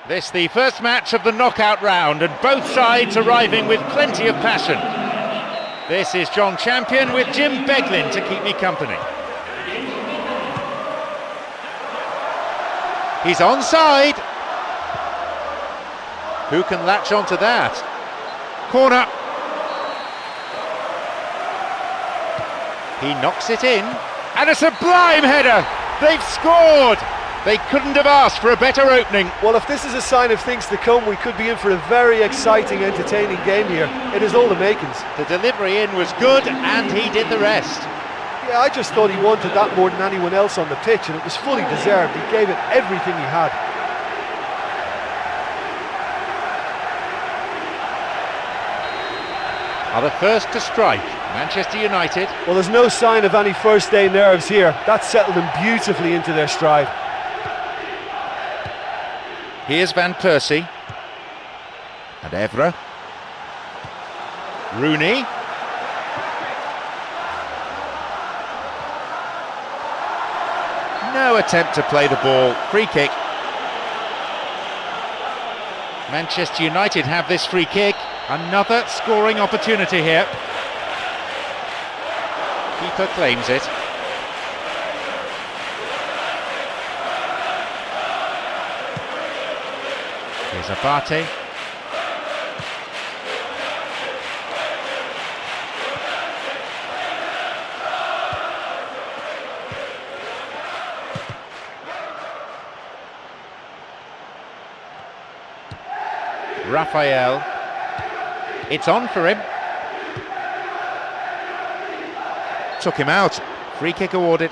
This the first match of the knockout round, and both sides arriving with plenty of passion. This is John Champion with Jim Beglin to keep me company. He's onside. Who can latch onto that? Corner. He knocks it in, and a sublime header. They've scored. They couldn't have asked for a better opening. Well, if this is a sign of things to come, we could be in for a very exciting, entertaining game here. It is all the makings. The delivery in was good, and he did the rest. Yeah, I just thought he wanted that more than anyone else on the pitch, and it was fully deserved. He gave it everything he had. Are the first to strike, Manchester United. Well, there's no sign of any first day nerves here. That settled them beautifully into their stride. Here's Van Persie. And Evra. Rooney. No attempt to play the ball. Free kick. Manchester United have this free kick. Another scoring opportunity here. Keeper claims it. Here's Abate. Raphael. It's on for him. Took him out. Free kick awarded.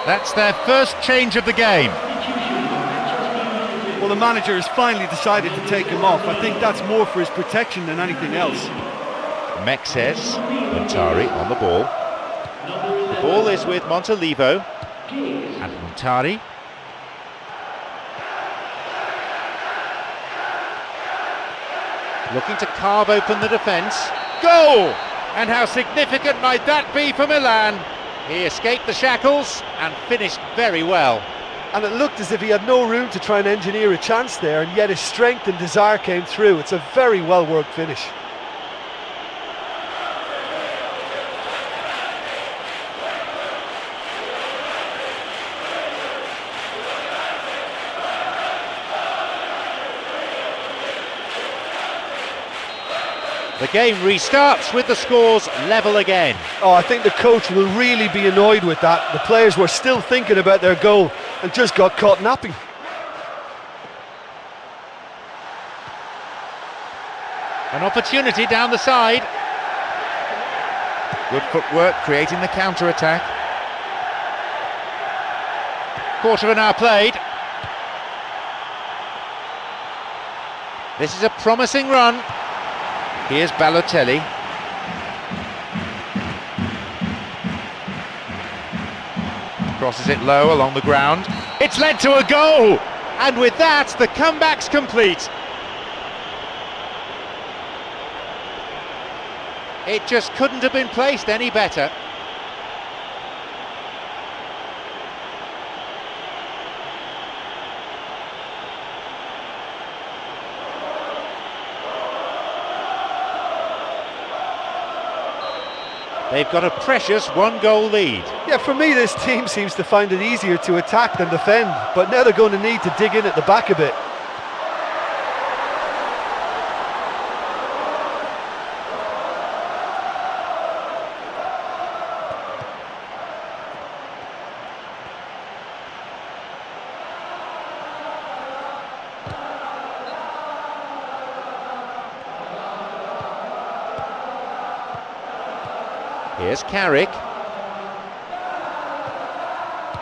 That's their first change of the game. Well, the manager has finally decided to take him off. I think that's more for his protection than anything else. Mexes, Montari on the ball. The ball is with Montalivo and Montari. Looking to carve open the defence. Goal! And how significant might that be for Milan? He escaped the shackles and finished very well. And it looked as if he had no room to try and engineer a chance there, and yet his strength and desire came through. It's a very well worked finish. The game restarts with the scores level again. Oh, I think the coach will really be annoyed with that. The players were still thinking about their goal and just got caught napping. An opportunity down the side. Good footwork creating the counter-attack. Quarter of an hour played. This is a promising run. Here's Balotelli. Crosses it low along the ground. It's led to a goal! And with that, the comeback's complete. It just couldn't have been placed any better. They've got a precious one-goal lead. Yeah, for me this team seems to find it easier to attack than defend, but now they're going to need to dig in at the back a bit. Here's Carrick.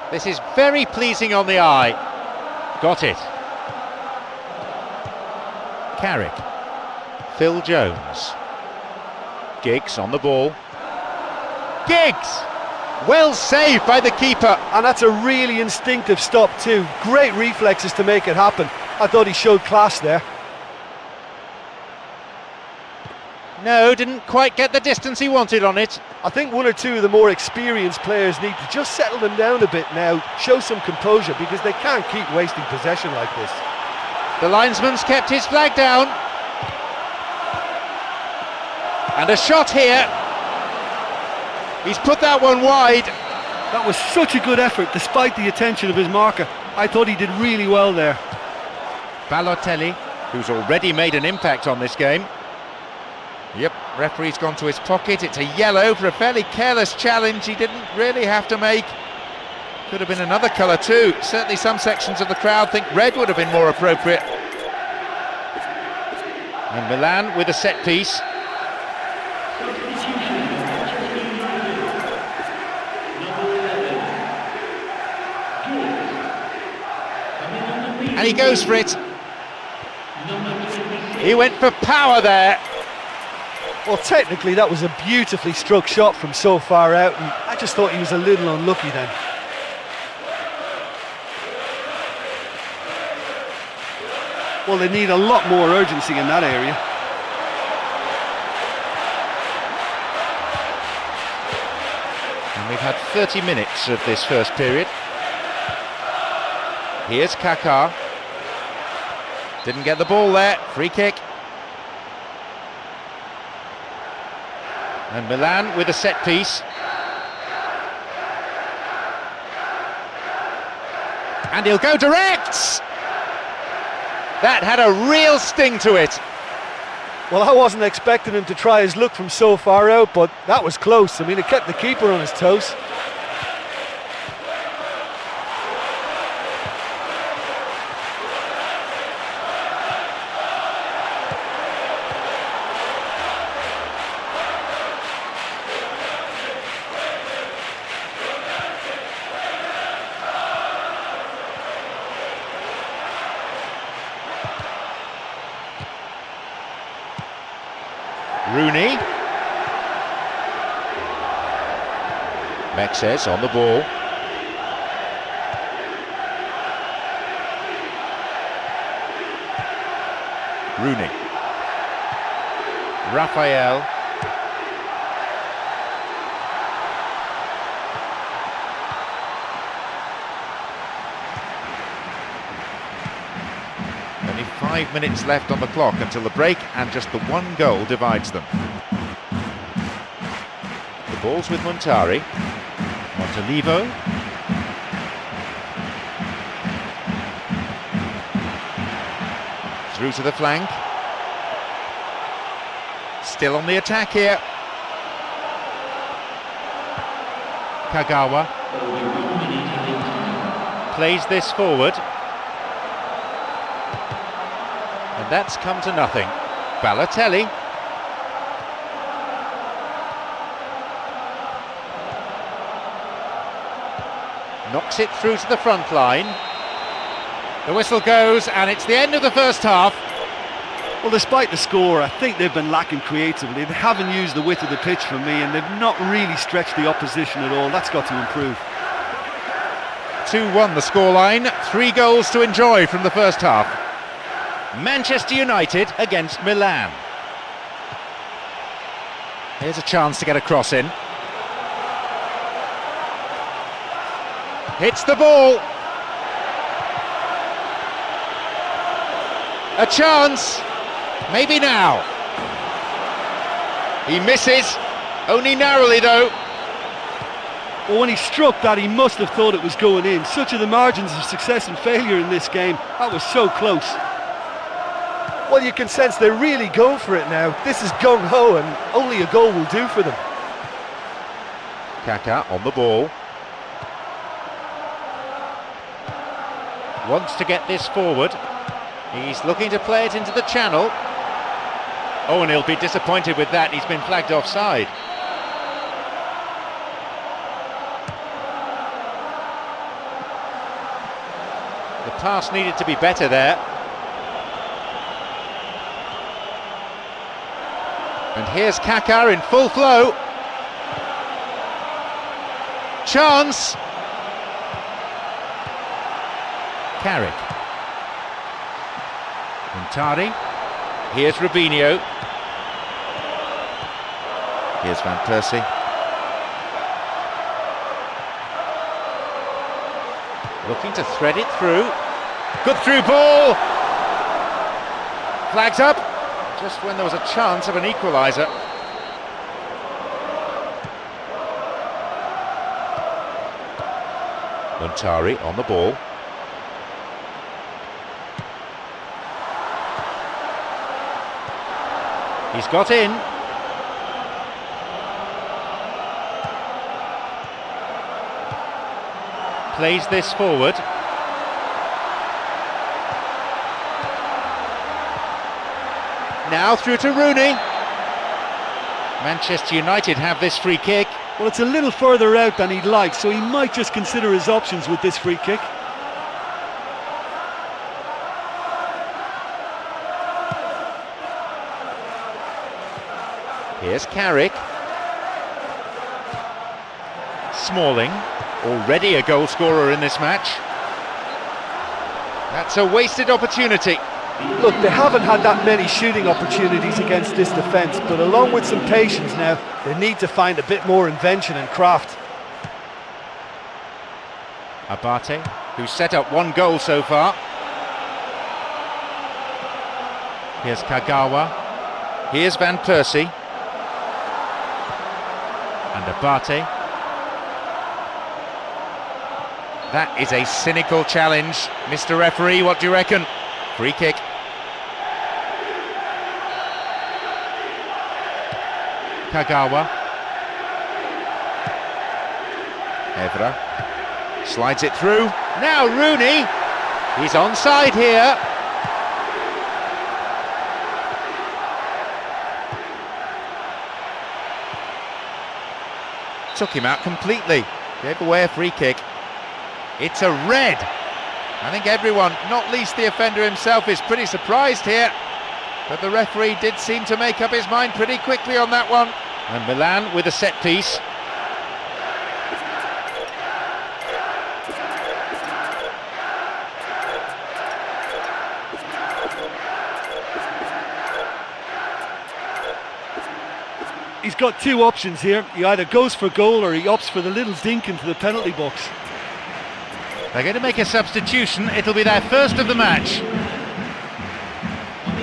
This is very pleasing on the eye. Got it. Carrick. Phil Jones. Giggs on the ball. Giggs! Well saved by the keeper. And that's a really instinctive stop too. Great reflexes to make it happen. I thought he showed class there. No, didn't quite get the distance he wanted on it. I think one or two of the more experienced players need to just settle them down a bit now, show some composure, because they can't keep wasting possession like this. The linesman's kept his flag down. And a shot here. He's put that one wide. That was such a good effort despite the attention of his marker. I thought he did really well there. Balotelli, who's already made an impact on this game. Yep, referee's gone to his pocket. It's a yellow for a fairly careless challenge he didn't really have to make. Could have been another colour too. Certainly some sections of the crowd think red would have been more appropriate. And Milan with a set piece. And he goes for it. He went for power there. Well, technically that was a beautifully struck shot from so far out, and I just thought he was a little unlucky then. Well, they need a lot more urgency in that area. And we've had 30 minutes of this first period. Here's Kaká. Didn't get the ball there. Free kick. And Milan with a set piece. And he'll go direct! That had a real sting to it. Well, I wasn't expecting him to try his luck from so far out, but that was close. I mean, it kept the keeper on his toes. Rooney. Mexes on the ball. Rooney. Raphael. Only 5 minutes left on the clock until the break, and just the one goal divides them. The ball's with Montari. Montalivo. Through to the flank. Still on the attack here. Kagawa plays this forward. And that's come to nothing. Balotelli. Knocks it through to the front line. The whistle goes, and it's the end of the first half. Well, despite the score, I think they've been lacking creatively. They haven't used the width of the pitch for me, and they've not really stretched the opposition at all. That's got to improve. 2-1 the scoreline, 3 goals to enjoy from the first half. Manchester United against Milan. Here's a chance to get a cross in. Hits the ball. A chance. Maybe now. He misses. Only narrowly though. Well, when he struck that, he must have thought it was going in. Such are the margins of success and failure in this game. That was so close. Well, you can sense they're really going for it now. This is gung-ho, and only a goal will do for them. Kaká on the ball. Wants to get this forward. He's looking to play it into the channel. Oh, and he'll be disappointed with that. He's been flagged offside. The pass needed to be better there. And here's Kaká in full flow. Chance. Carrick. Montari. Here's Robinho. Here's Van Persie. Looking to thread it through. Good through ball. Flags up. Just when there was a chance of an equaliser. Montari on the ball. He's got in. plays this forward. Now through to Rooney. Manchester United have this free kick. Well, it's a little further out than he'd like, so he might just consider his options with this free kick. Here's Carrick. Smalling, already a goal scorer in this match. That's a wasted opportunity. Look, they haven't had that many shooting opportunities against this defence, but along with some patience now, they need to find a bit more invention and craft. Abate, who's set up one goal so far. Here's Kagawa. Here's Van Persie. And Abate. That is a cynical challenge. Mr. Referee, what do you reckon? Free kick. Kagawa. Evra slides it through. Now Rooney. He's onside here. Took him out completely. Gave away a free kick. It's a red. I think everyone, not least the offender himself, is pretty surprised here. But the referee did seem to make up his mind pretty quickly on that one. And Milan with a set piece. He's got two options here. He either goes for goal or he opts for the little dink into the penalty box. They're going to make a substitution. It'll be their first of the match.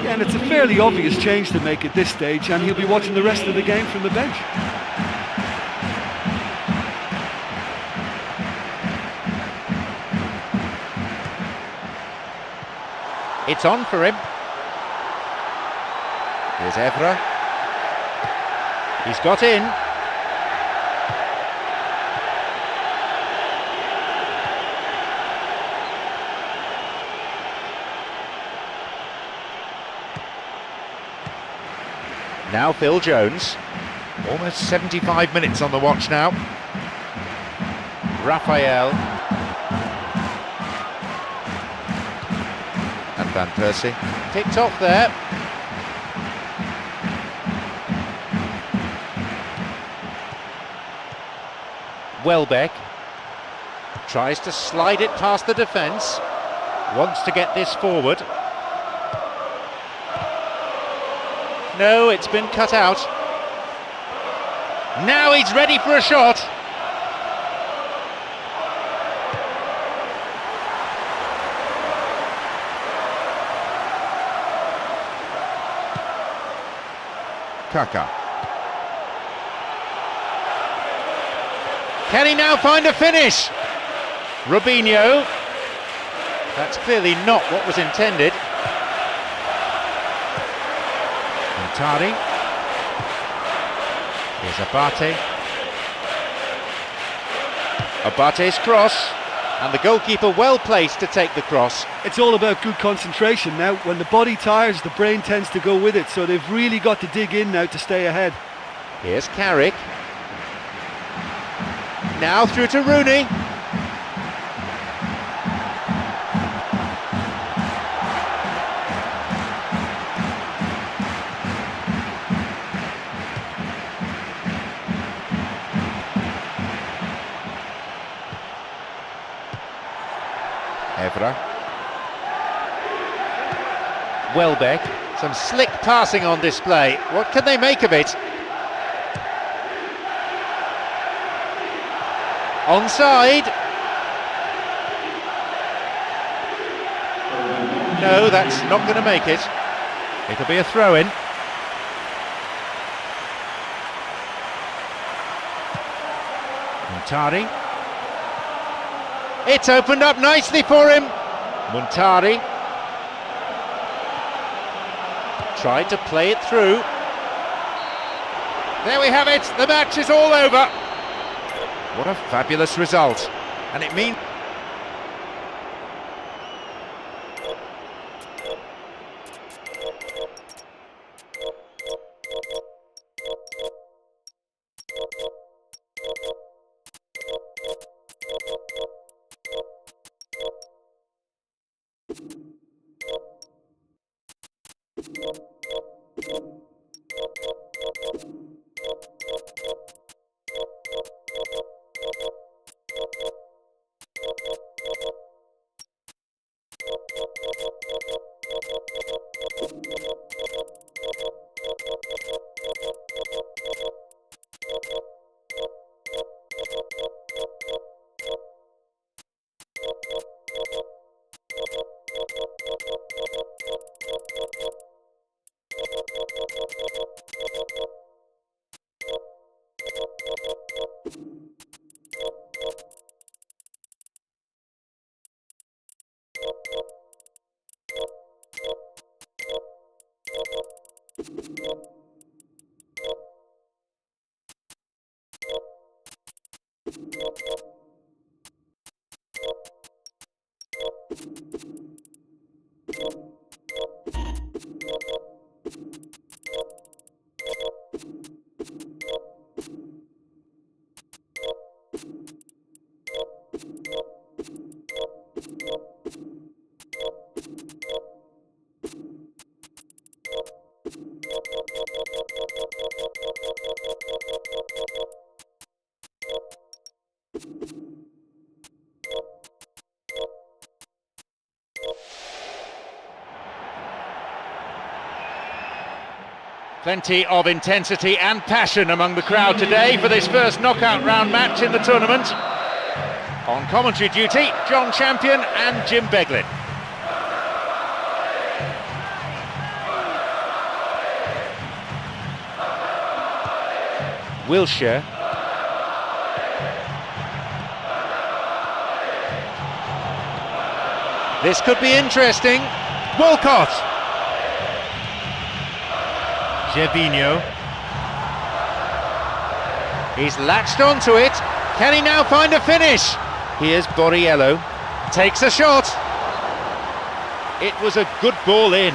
Yeah, and it's a fairly obvious change to make at this stage, and he'll be watching the rest of the game from the bench. It's on for him. Here's Evra. He's got in. Now Phil Jones. Almost 75 minutes on the watch now. Raphael. And Van Persie. Ticked off there. Welbeck tries to slide it past the defence, wants to get this forward. No, it's been cut out. Now he's ready for a shot. Kaka. Can he now find a finish? Robinho. That's clearly not what was intended. Montari. Here's Abate. Abate's cross. And the goalkeeper well placed to take the cross. It's all about good concentration now. When the body tires, the brain tends to go with it, so they've really got to dig in now to stay ahead. Here's Carrick. Now through to Rooney. Evra. Welbeck. Some slick passing on display. What can they make of it? Onside. No, that's not going to make it. It'll be a throw-in. Montari. It's opened up nicely for him. Montari tried to play it through. There we have it. The match is all over. What a fabulous result. And it means Plenty of intensity and passion among the crowd today for this first knockout round match in the tournament. On commentary duty, John Champion and Jim Beglin. Wilshere. This could be interesting. Walcott. Gervinho. He's latched onto it. Can he now find a finish? Here's Borriello. Takes a shot. It was a good ball in.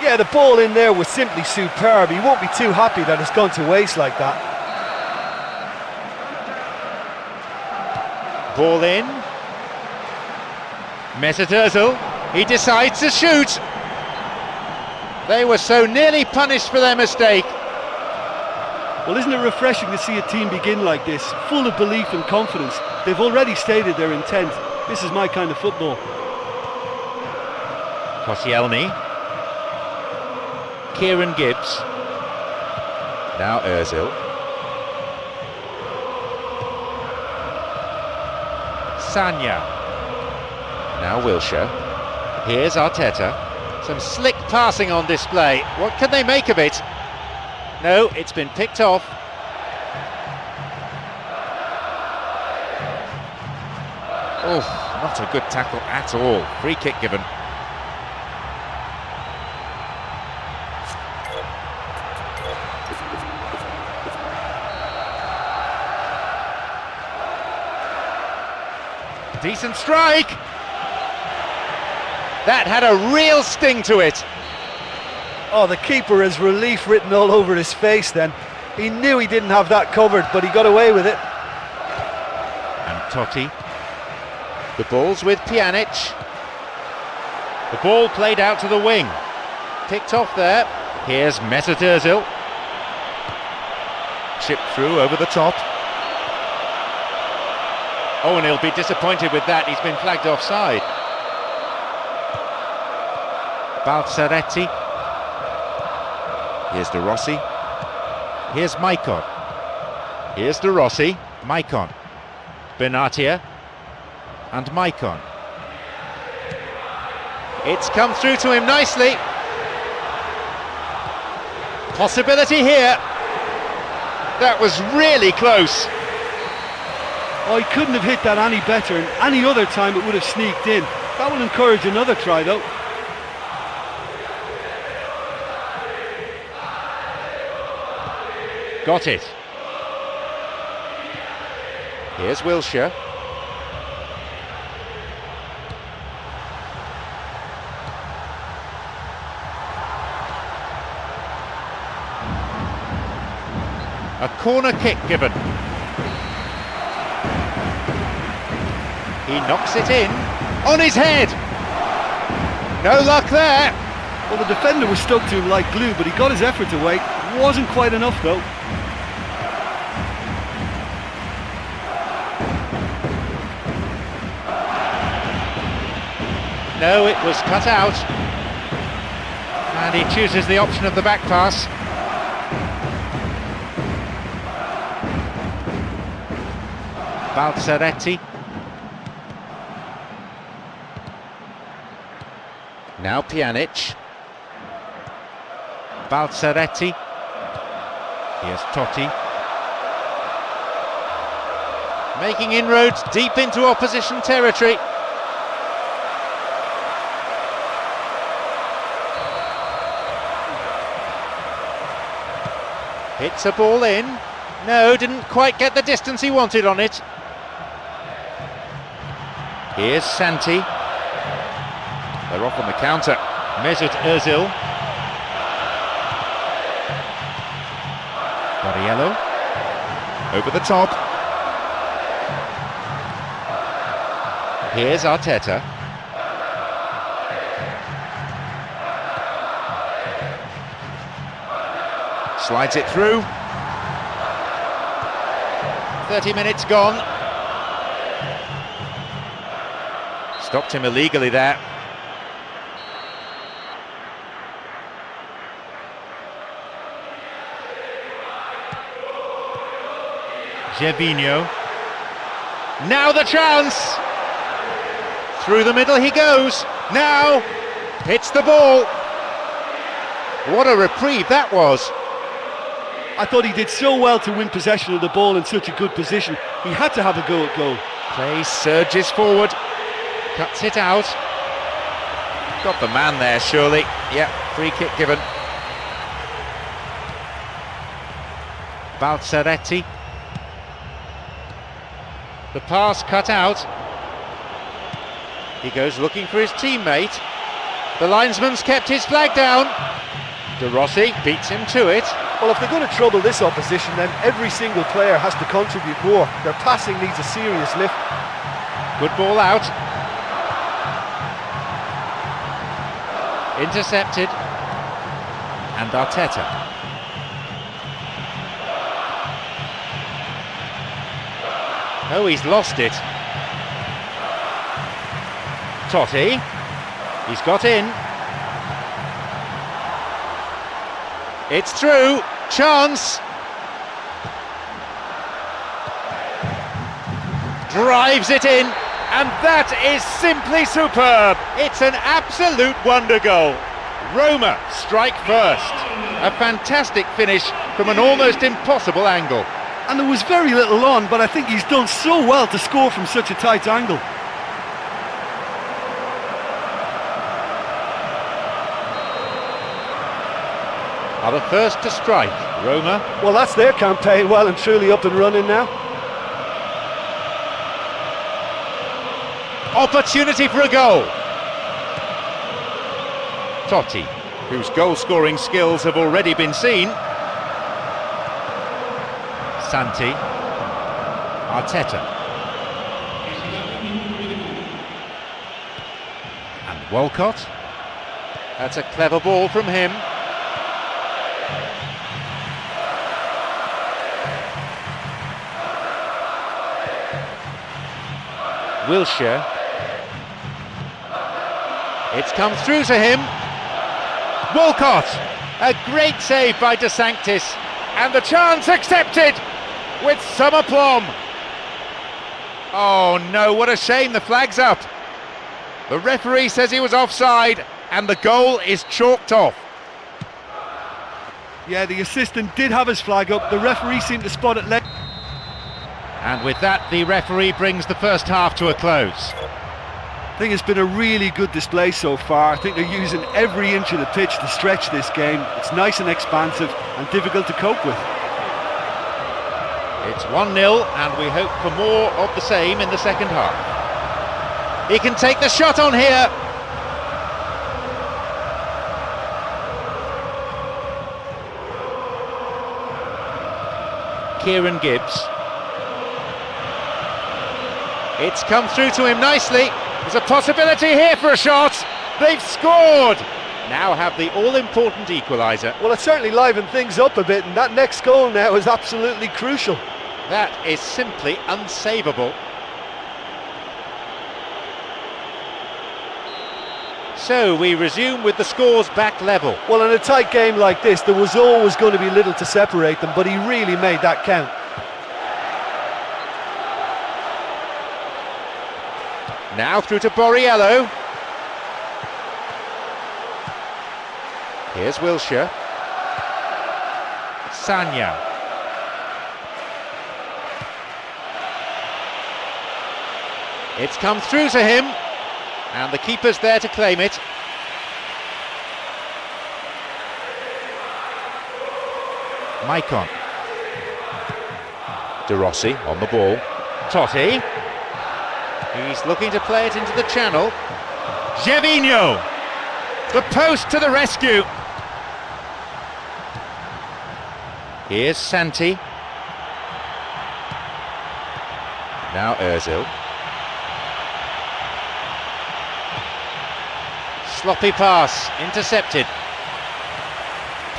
Yeah, the ball in there was simply superb. He won't be too happy that it's gone to waste like that. Ball in. Mesut Ozil. He decides to shoot. They were so nearly punished for their mistake. Well, isn't it refreshing to see a team begin like this, full of belief and confidence? They've already stated their intent. This is my kind of football. Koscielny. Kieran Gibbs. Now Ozil. Sagna. Now Wilshere. Here's Arteta. Some slick passing on display. What can they make of it? No, it's been picked off. Oh, not a good tackle at all. Free kick given. Decent strike. That had a real sting to it. Oh, the keeper has relief written all over his face then. He knew he didn't have that covered, but he got away with it. And Totti. The ball's with Pjanic. The ball played out to the wing. Picked off there. Here's Mesut Ozil. Chipped through over the top. Oh, and he'll be disappointed with that. He's been flagged offside. Balzaretti. Here's De Rossi. Here's Maicon. Here's De Rossi. Maicon. Benatia. And Maicon. It's come through to him nicely. Possibility here. That was really close. Oh, he couldn't have hit that any better, and any other time it would have sneaked in. That will encourage another try, though. Got it. Here's Wilshere. A corner kick given. He knocks it in on his head. No luck there. Well, the defender was stuck to him like glue, but he got his effort away. Wasn't quite enough, though. No, it was cut out. And he chooses the option of the back pass. Balzaretti. Now Pjanic. Balzaretti. Here's Totti. Making inroads deep into opposition territory. Hits a ball in. No, didn't quite get the distance he wanted on it. Here's Santi. They're off on the counter. Mesut Ozil. Borriello. Over the top. Here's Arteta. Slides it through. 30 minutes gone. Stopped him illegally there. Gervinho. Now the chance! Through the middle he goes. Now hits the ball. What a reprieve that was. I thought he did so well to win possession of the ball in such a good position. He had to have a go at goal. Play surges forward. Cuts it out. Got the man there, surely. Yeah, free kick given. Balzaretti. The pass cut out. He goes looking for his teammate. The linesman's kept his flag down. De Rossi beats him to it. Well, if they're going to trouble this opposition, then every single player has to contribute more. Their passing needs a serious lift. Good ball out. Intercepted. And Arteta. Oh, he's lost it. Totti. He's got in. It's through. Chance. Drives it in. And that is simply superb. It's an absolute wonder goal. Roma strike first. A fantastic finish from an almost impossible angle. And there was very little on, but I think he's done so well to score from such a tight angle. Are the first to strike, Roma. Well, that's their campaign well and truly up and running now. Opportunity for a goal. Totti, whose goal-scoring skills have already been seen. Santi. Arteta. And Walcott. That's a clever ball from him. Wilshere. It's come through to him. Walcott. A great save by De Sanctis. And the chance accepted with some aplomb. Oh no, what a shame, the flag's up. The referee says he was offside and the goal is chalked off. Yeah, the assistant did have his flag up. The referee seemed to spot it late. And with that, the referee brings the first half to a close. I think it's been a really good display so far. I think they're using every inch of the pitch to stretch this game. It's nice and expansive and difficult to cope with. It's 1-0 and we hope for more of the same in the second half. He can take the shot on here. Kieran Gibbs. It's come through to him nicely. There's a possibility here for a shot. They've scored. Now have the all-important equaliser. Well, it certainly livened things up a bit, and that next goal now is absolutely crucial. That is simply unsavable. So we resume with the scores back level. Well, in a tight game like this, there was always going to be little to separate them, but he really made that count. Now through to Borriello. Here's Wilshere. Sagna. It's come through to him, and the keeper's there to claim it. Maicon. De Rossi on the ball. Totti. He's looking to play it into the channel. Gervinho. The post to the rescue. Here's Santi. Now Ozil. Sloppy pass, intercepted.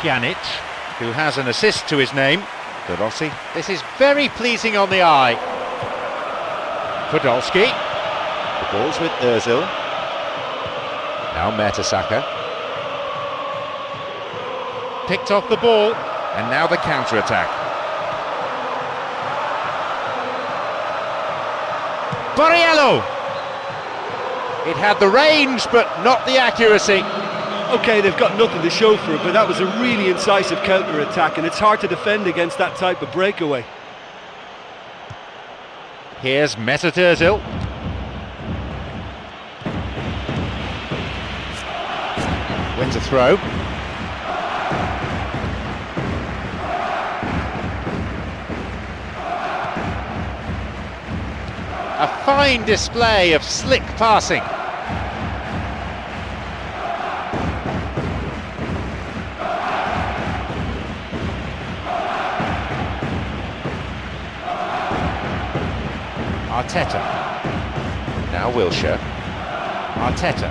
Pjanic. who has an assist to his name. De Rossi. This is very pleasing on the eye. Podolski. The ball's with Ozil. Now Mertesacker. Picked off the ball, and now the counter-attack. Borriello! It had the range, but not the accuracy. Okay, they've got nothing to show for it, but that was a really incisive counter-attack, and it's hard to defend against that type of breakaway. Here's Mesut Ozil. Wins a throw. A fine display of slick passing. Arteta. Now Wilshere. Arteta.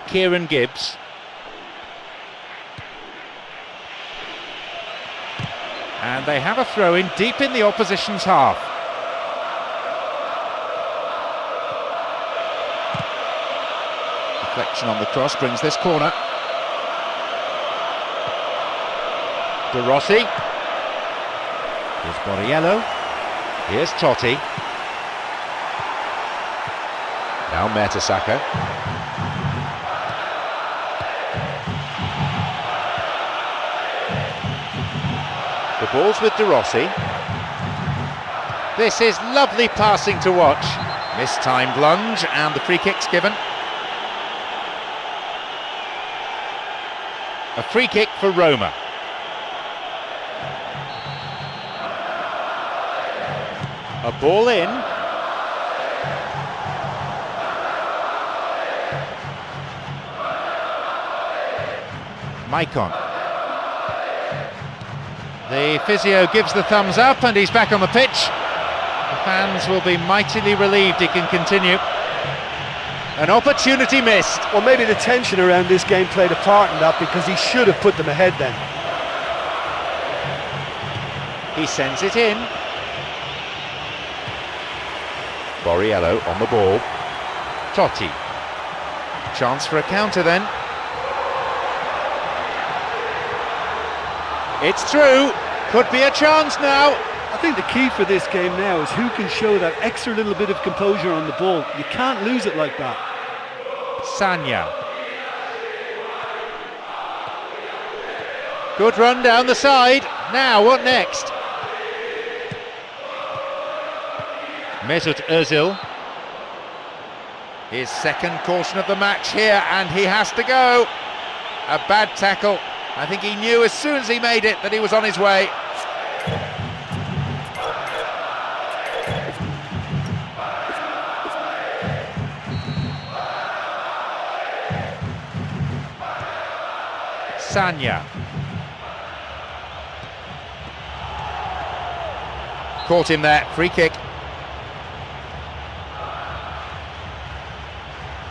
Kieran Gibbs. And they have a throw-in deep in the opposition's half. Deflection on the cross brings this corner. De Rossi. Here's Borriello. Here's Totti. Now Mertesacker. The ball's with De Rossi. This is lovely passing to watch. Mistimed lunge and the free kick's given. A free kick for Roma. A ball in. Maicon. The physio gives the thumbs up and he's back on the pitch. The fans will be mightily relieved he can continue. An opportunity missed. Well, maybe the tension around this game played a part in that, because he should have put them ahead then. He sends it in. Borriello on the ball. Totti. Chance for a counter then. It's through. Could be a chance now. I think the key for this game now is who can show that extra little bit of composure on the ball. You can't lose it like that. Sagna. Good run down the side. Now what next? Mesut Ozil. His second caution of the match here, and he has to go. A bad tackle. I think he knew as soon as he made it that he was on his way. Sagna. Caught him there, free kick.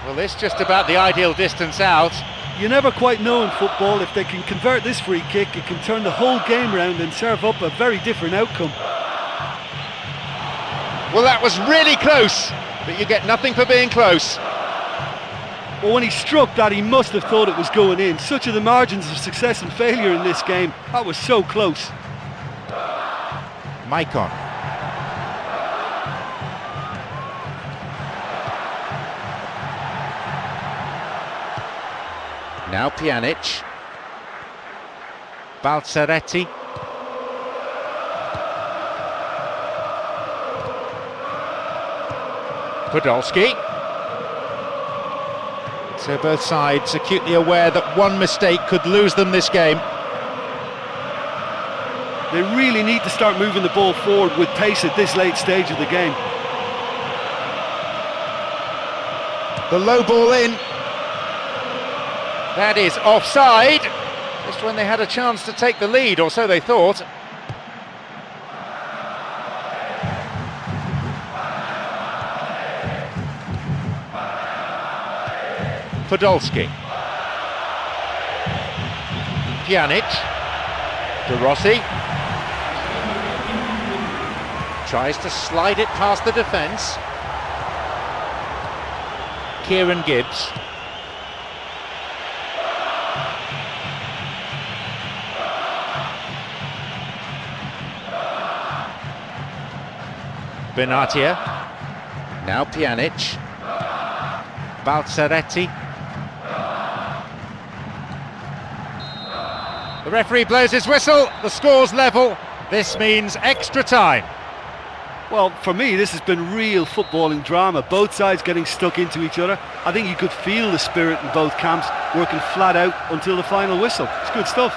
Well, this just about the ideal distance out. You never quite know in football. If they can convert this free kick, it can turn the whole game round and serve up a very different outcome. Well, that was really close, but you get nothing for being close. Well, when he struck that, he must have thought it was going in. Such are the margins of success and failure in this game. That was so close. Maicon. Now Pjanic. Balzaretti. Podolski. So both sides acutely aware that one mistake could lose them this game. They really need to start moving the ball forward with pace at this late stage of the game. The low ball in. That is offside. Just when they had a chance to take the lead, or so they thought. Podolski. Pjanic. De Rossi. Tries to slide it past the defence. Kieran Gibbs. Benatia. Now Pjanic. Balzaretti. The referee blows his whistle, the score's level. This means extra time. Well, for me, this has been real footballing drama. Both sides getting stuck into each other. I think you could feel the spirit in both camps, working flat out until the final whistle. It's good stuff.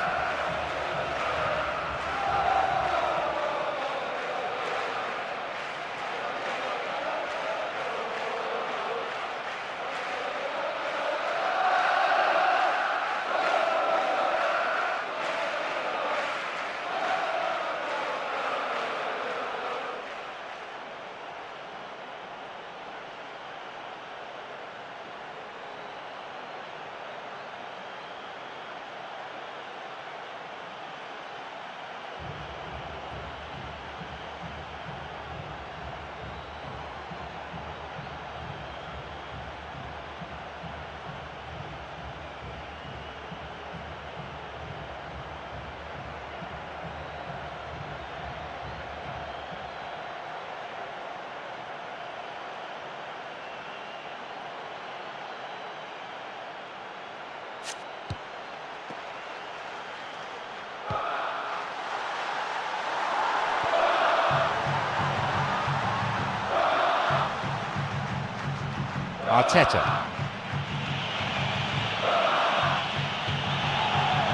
Arteta.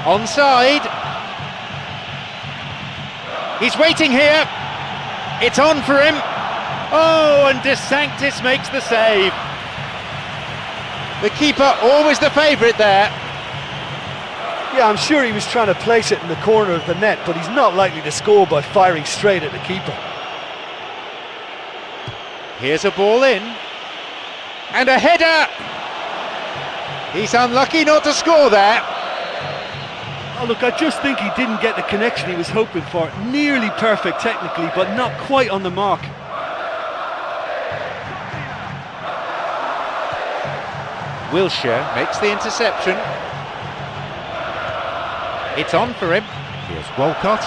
Onside. He's waiting here. It's on for him. Oh, and De Sanctis makes the save. The keeper, always the favourite there. Yeah, I'm sure he was trying to place it in the corner of the net, but he's not likely to score by firing straight at the keeper. Here's a ball in. And a header! He's unlucky not to score there. Oh, look, I just think he didn't get the connection he was hoping for. Nearly perfect technically, but not quite on the mark. Wilshere makes the interception. It's on for him. Here's Walcott.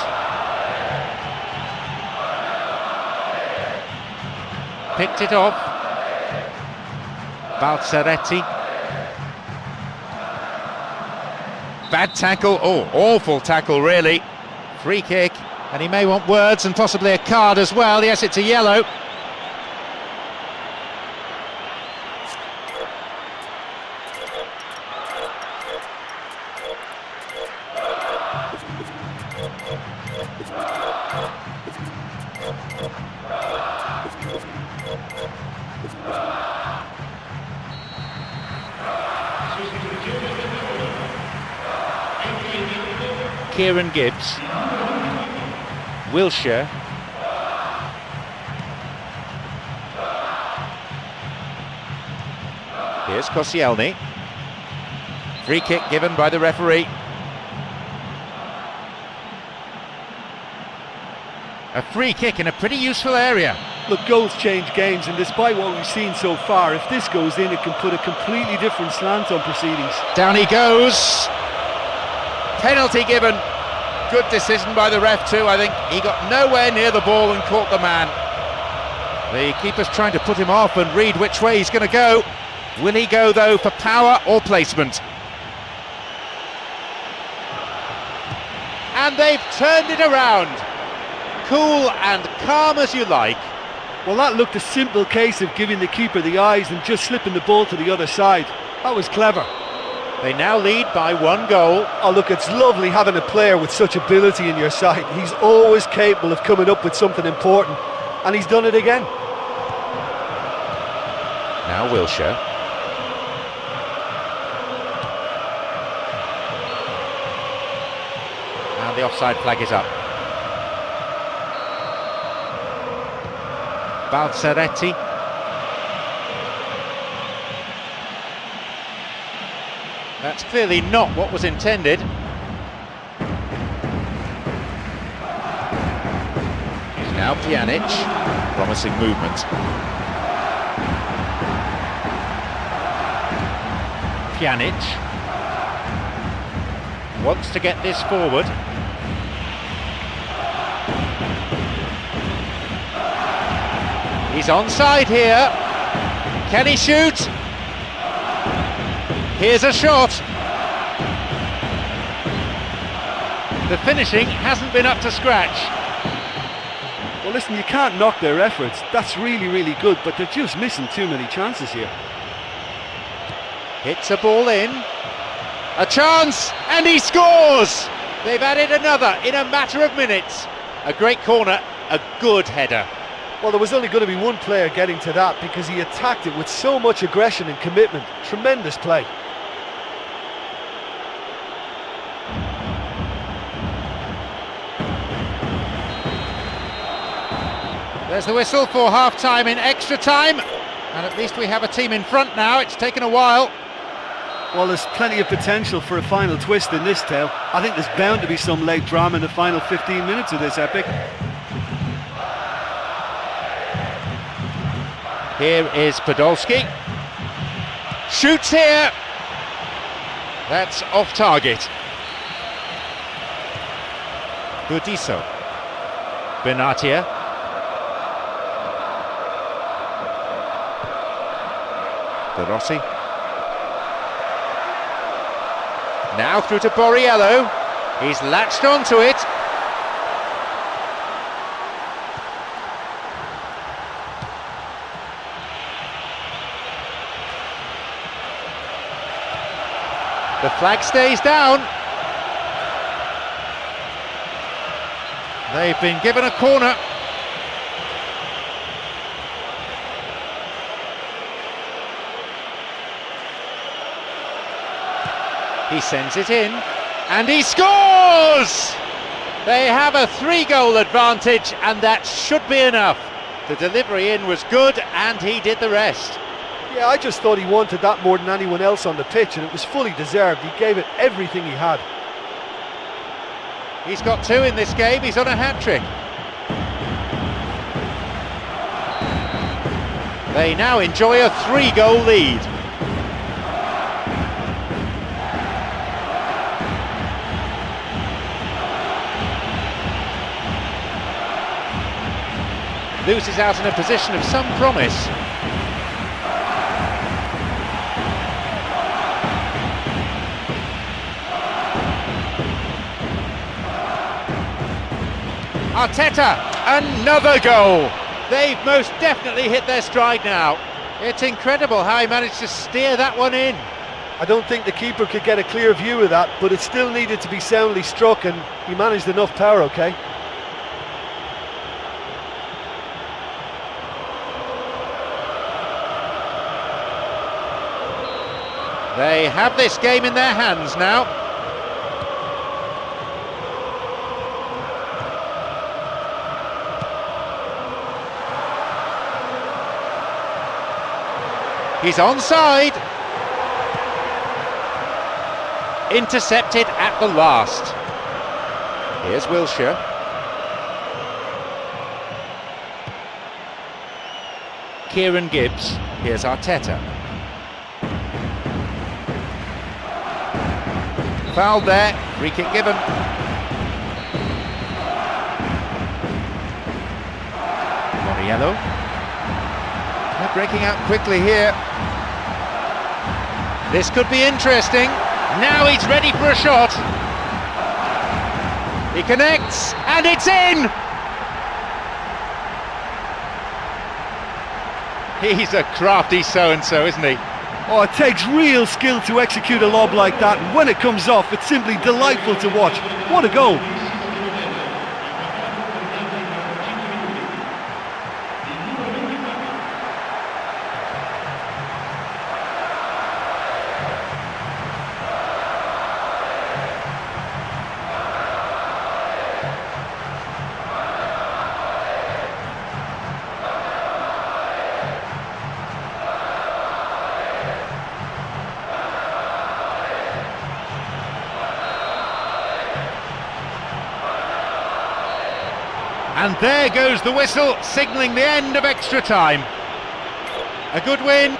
Picked it off. Balzaretti. Bad tackle, oh, awful tackle really. Free kick, and he may want words and possibly a card as well. Yes, it's a yellow. Kieran Gibbs. Wilshere. Here's Koscielny. Free kick given by the referee. A free kick in a pretty useful area. Look, goals change games, and despite what we've seen so far, if this goes in, it can put a completely different slant on proceedings. Down he goes. Penalty given. Good decision by the ref too, I think. He got nowhere near the ball and caught the man. The keeper's trying to put him off and read which way he's going to go. Will he go though for power or placement? And they've turned it around. Cool and calm as you like. Well, that looked a simple case of giving the keeper the eyes and just slipping the ball to the other side. That was clever. They now lead by 1 goal. Oh look, it's lovely having a player with such ability in your side. He's always capable of coming up with something important, and he's done it again. Now Wilshere. And the offside flag is up. Balzaretti. That's clearly not what was intended. Now Pjanic, promising movement. Pjanic wants to get this forward. He's onside here. Can he shoot? Here's a shot. The finishing hasn't been up to scratch. Well, listen, you can't knock their efforts. That's really, really good, but they're just missing too many chances here. Hits a ball in. A chance, and he scores! They've added another in a matter of minutes. A great corner, a good header. Well, there was only going to be one player getting to that because he attacked it with so much aggression and commitment. Tremendous play. There's the whistle for half-time in extra time, and at least we have a team in front now. It's taken a while. Well, there's plenty of potential for a final twist in this tale. I think there's bound to be some late drama in the final 15 minutes of this epic. Here is Podolski. Shoots here. That's off target. Budiso. Benatia. De Rossi. Now through to Borriello. He's latched onto it. The flag stays down. They've been given a corner. He sends it in, and he scores! They have a 3-goal advantage, and that should be enough. The delivery in was good, and he did the rest. Yeah, I just thought he wanted that more than anyone else on the pitch, and it was fully deserved. He gave it everything he had. He's got 2 in this game, he's on a hat-trick. They now enjoy a 3-goal lead. Loses out in a position of some promise. Arteta, another goal. They've most definitely hit their stride now. It's incredible how he managed to steer that one in. I don't think the keeper could get a clear view of that, but it still needed to be soundly struck, and he managed enough power, okay? They have this game in their hands now. He's onside. Intercepted at the last. Here's Wilshere. Kieran Gibbs. Here's Arteta. Fouled there, free kick given. Borriello. They're breaking out quickly here. This could be interesting. Now he's ready for a shot. He connects, and it's in! He's a crafty so-and-so, isn't he? Oh, it takes real skill to execute a lob like that, and when it comes off, it's simply delightful to watch. What a goal! And there goes the whistle, signalling the end of extra time. A good win.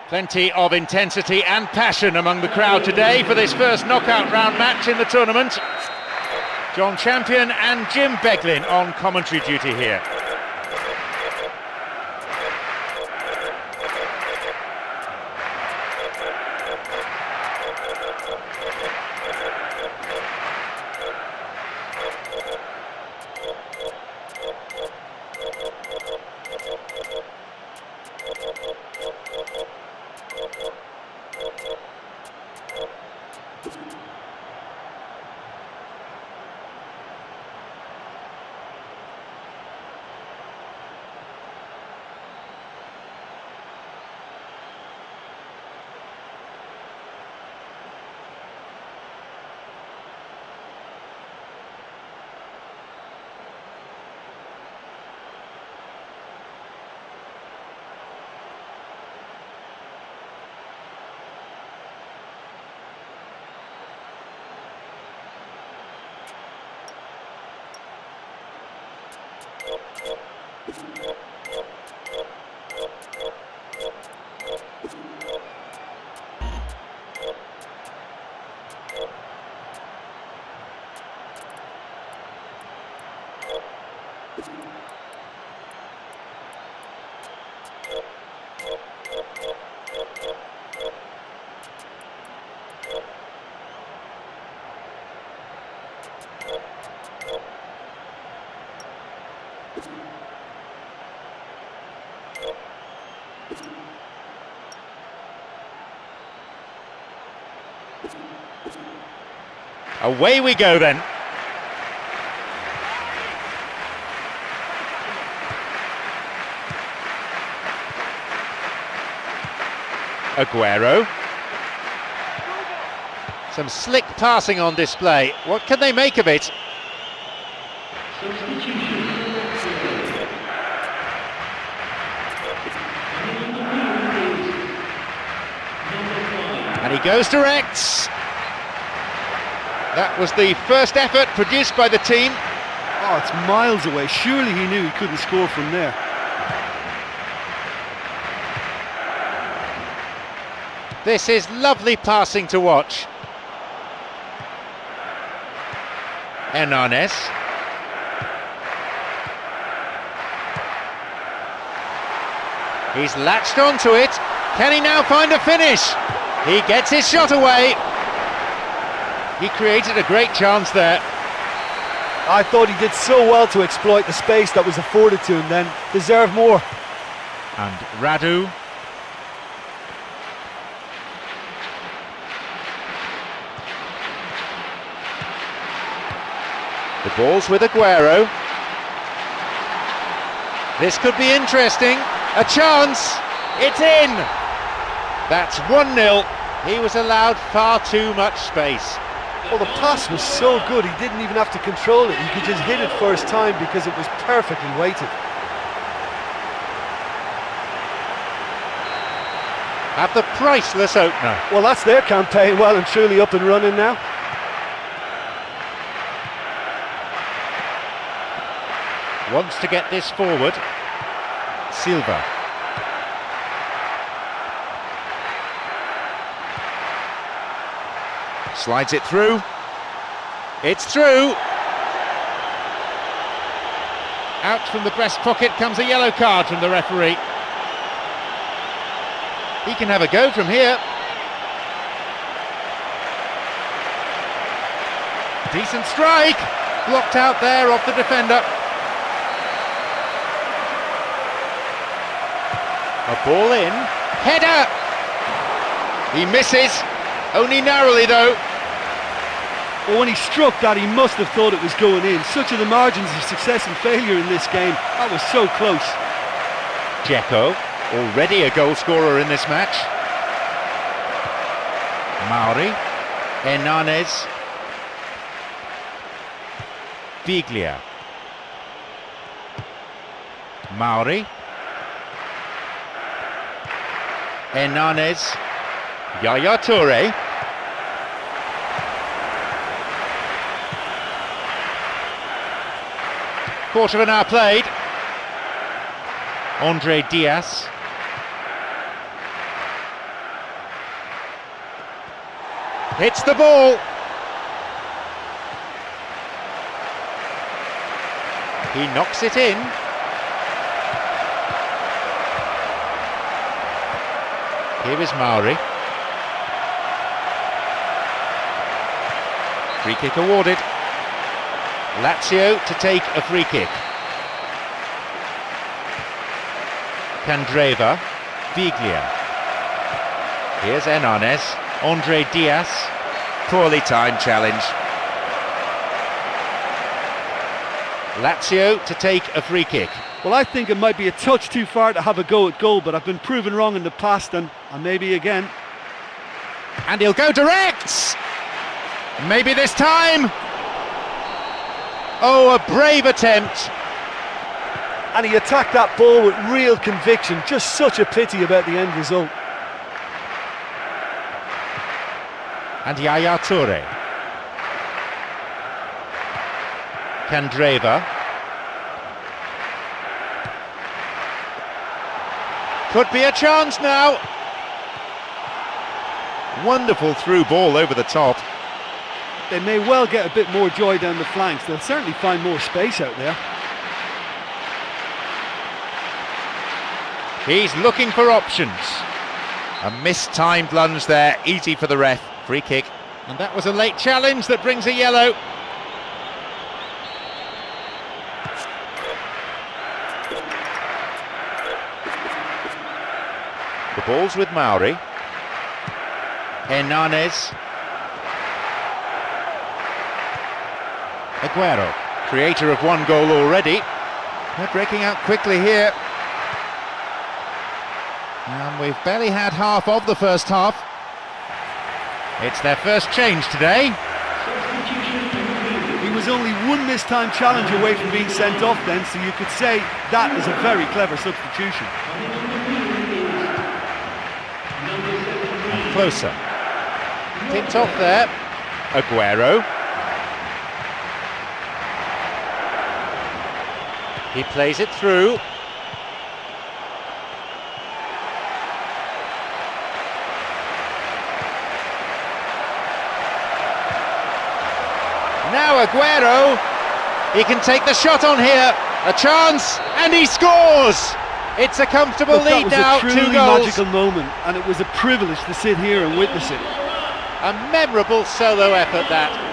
Plenty of intensity and passion among the crowd today for this first knockout round match in the tournament. John Champion and Jim Beglin on commentary duty here. Away we go then. Aguero. Some slick passing on display. What can they make of it? And he goes direct. That was the first effort produced by the team. Oh, it's miles away. Surely he knew he couldn't score from there. This is lovely passing to watch. Hernanes. He's latched onto it. Can he now find a finish? He gets his shot away. He created a great chance there. I thought he did so well to exploit the space that was afforded to him then. Deserved more. And Radu. The ball's with Aguero. This could be interesting. A chance. It's in. That's 1-0. He was allowed far too much space. Well, the pass was so good, he didn't even have to control it. He could just hit it first time because it was perfectly weighted. At the priceless opener. Well, that's their campaign well and truly up and running now. Wants to get this forward. Silva. Slides it through. It's through. Out from the breast pocket comes a yellow card from the referee. He can have a go from here. Decent strike. Blocked out there off the defender. A ball in. Header. He misses. Only narrowly though. Well, when he struck that, he must have thought it was going in. Such are the margins of success and failure in this game. That was so close. Dzeko, already a goal scorer in this match. Mauri. Hernanes. Biglia. Mauri. Hernanes. Yaya Toure. Quarter of an hour played. Andre Diaz. Hits the ball. He knocks it in. Here is Mauri. Free kick awarded. Lazio to take a free kick. Candreva. Viglia. Here's Hernanes. Andre Diaz. Poorly timed challenge. Lazio to take a free kick. Well, I think it might be a touch too far to have a go at goal, but I've been proven wrong in the past and maybe again. And he'll go direct! Maybe this time! Oh, a brave attempt. And he attacked that ball with real conviction. Just such a pity about the end result. And Yaya Toure. Candreva. Could be a chance now. Wonderful through ball over the top. They may well get a bit more joy down the flanks. They'll certainly find more space out there. He's looking for options. A mistimed lunge there, easy for the ref. Free kick. And that was a late challenge that brings a yellow. The ball's with Mauri. Hernanes. Aguero, creator of one goal already. They're breaking out quickly here. And we've barely had half of the first half. It's their first change today. He was only one mistimed challenge away from being sent off then, so you could say that is a very clever substitution. And closer. Tipped off there. Aguero. He plays it through. Now Aguero, he can take the shot on here, a chance, and he scores! It's a comfortable lead now, 2 goals. That was a truly magical moment, and it was a privilege to sit here and witness it. A memorable solo effort that.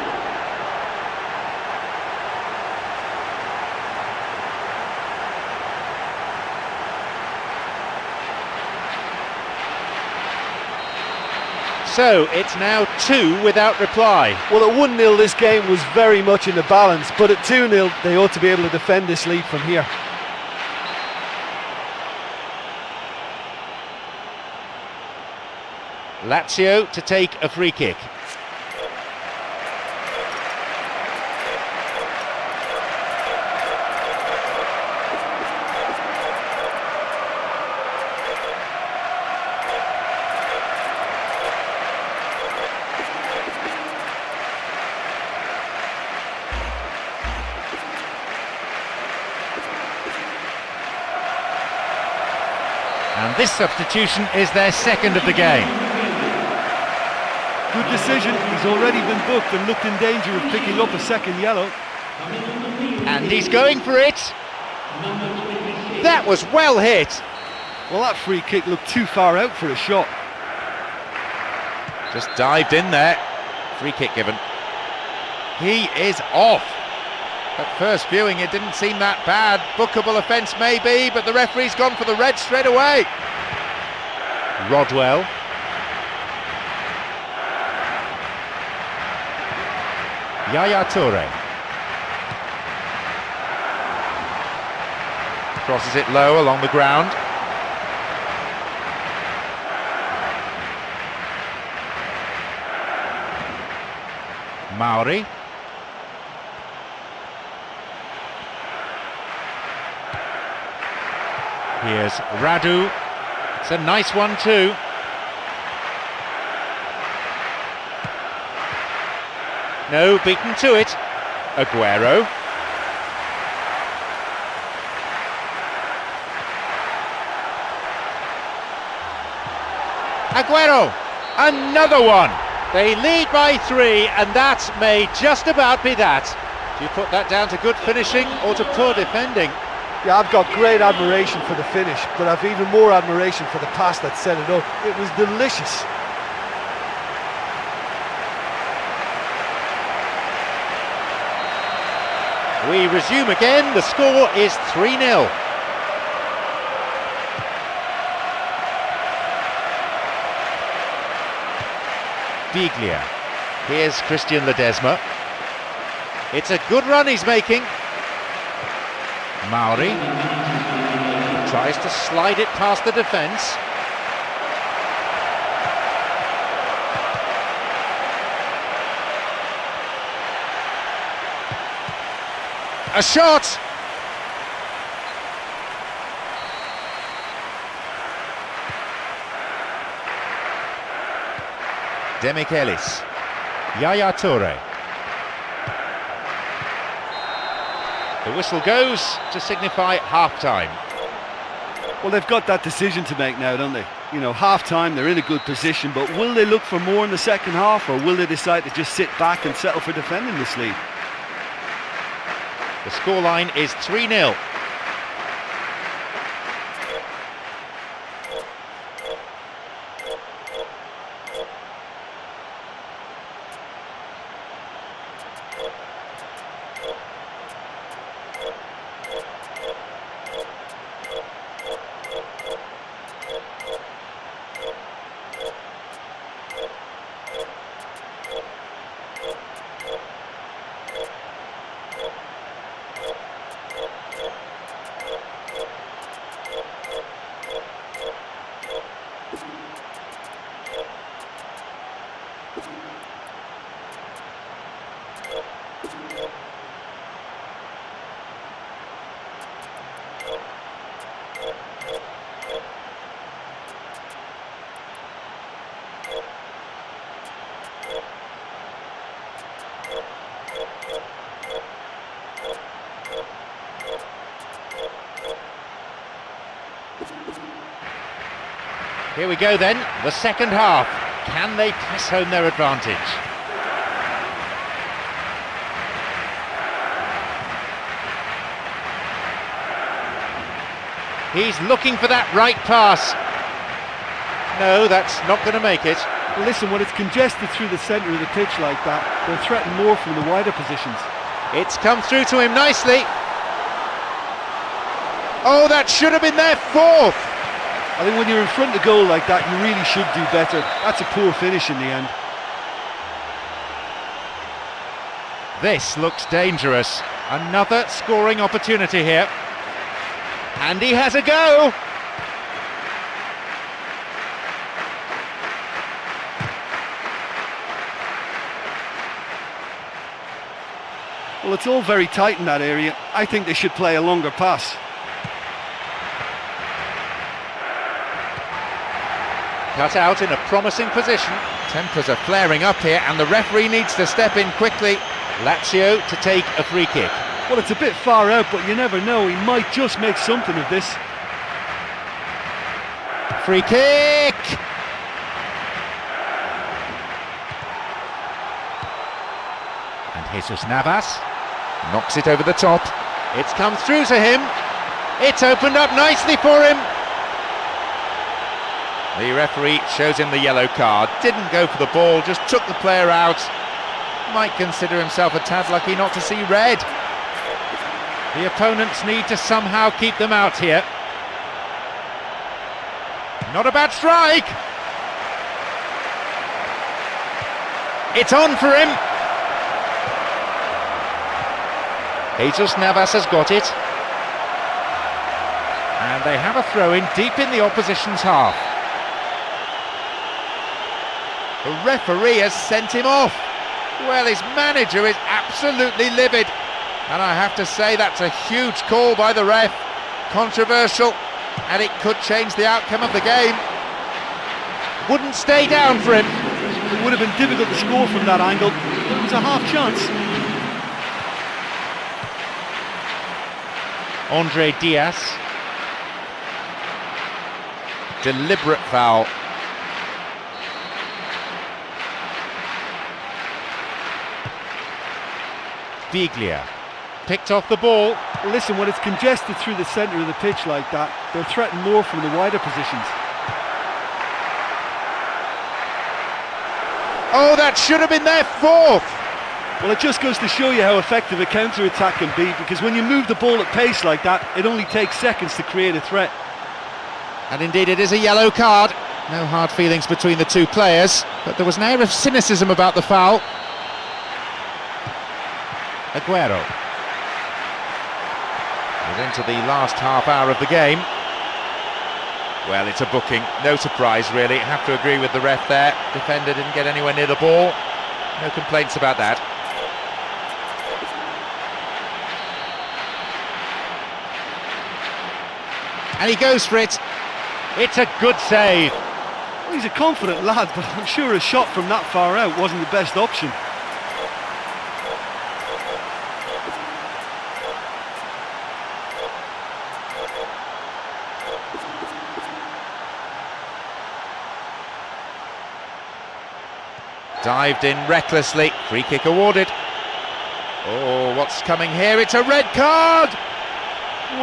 So it's now 2 without reply. Well, at 1-0 this game was very much in the balance, but at 2-0 they ought to be able to defend this lead from here. Lazio to take a free kick. And this substitution is their second of the game. Good decision. He's already been booked and looked in danger of picking up a second yellow. And he's going for it. That was well hit. Well, that free kick looked too far out for a shot. Just dived in there. Free kick given. He is off. At first viewing it didn't seem that bad. Bookable offence maybe, but the referee's gone for the red straight away. Rodwell. Yaya Toure. Crosses it low along the ground. Mauri. Here's Radu. It's a nice one too. No, beaten to it. Aguero. Aguero, another one. They lead by 3, and that may just about be that. Do you put that down to good finishing or to poor defending? Yeah, I've got great admiration for the finish, but I've even more admiration for the pass that set it up. It was delicious. We resume again. The score is 3-0. Biglia. Here's Christian Ledesma. It's a good run he's making. Mauri tries to slide it past the defence. A shot! Demichelis. Yaya Toure. The whistle goes to signify half-time. Well, they've got that decision to make now, don't they? You know, half-time, they're in a good position, but will they look for more in the second half, or will they decide to just sit back and settle for defending this lead? The scoreline is 3-0. Here we go then, the second half. Can they press home their advantage? He's looking for that right pass. No, that's not going to make it. Well, listen, when it's congested through the centre of the pitch like that, they'll threaten more from the wider positions. It's come through to him nicely. Oh, that should have been their fourth. I think when you're in front of goal like that, you really should do better. That's a poor finish in the end. This looks dangerous. Another scoring opportunity here. And he has a go. Well, it's all very tight in that area. I think they should play a longer pass. Cut out in a promising position. Tempers are flaring up here and the referee needs to step in quickly. Lazio to take a free kick. Well, it's a bit far out, but you never know. He might just make something of this. Free kick! And Jesus Navas knocks it over the top. It's come through to him. It's opened up nicely for him. The referee shows him the yellow card. Didn't go for the ball, just took the player out. Might consider himself a tad lucky not to see red. The opponents need to somehow keep them out here. Not a bad strike. It's on for him. Jesus Navas has got it. And they have a throw-in deep in the opposition's half. The referee has sent him off. Well, his manager is absolutely livid. And I have to say that's a huge call by the ref. Controversial, and it could change the outcome of the game. Wouldn't stay down for him. It would have been difficult to score from that angle. but it was a half chance. Andre Diaz. Deliberate foul. Biglia picked off the ball. Well, listen, when it's congested through the centre of the pitch like that, they'll threaten more from the wider positions. Oh, that should have been their fourth. Well, it just goes to show you how effective a counter-attack can be, because when you move the ball at pace like that, it only takes seconds to create a threat. And indeed it is a yellow card. No hard feelings between the two players, but there was an air of cynicism about the foul. Aguero. We're into the last half hour of the game. Well, it's a booking, no surprise really. Have to agree with the ref there. Defender didn't get anywhere near the ball. No complaints about that. And he goes for it. It's a good save. Well, he's a confident lad, but I'm sure a shot from that far out wasn't the best option. Dived in recklessly, free kick awarded. Oh, what's coming here? It's a red card!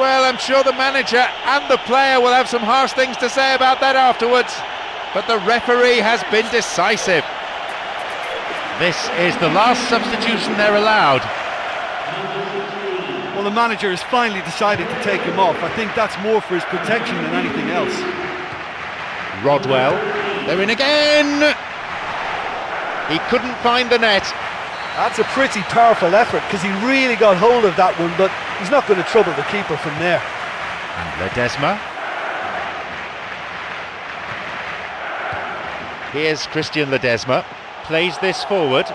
Well, I'm sure the manager and the player will have some harsh things to say about that afterwards. But the referee has been decisive. This is the last substitution they're allowed. Well, the manager has finally decided to take him off. I think that's more for his protection than anything else. Rodwell, they're in again! He couldn't find the net. That's a pretty powerful effort, because he really got hold of that one, but he's not going to trouble the keeper from there. And Ledesma. Here's Christian Ledesma. Plays this forward.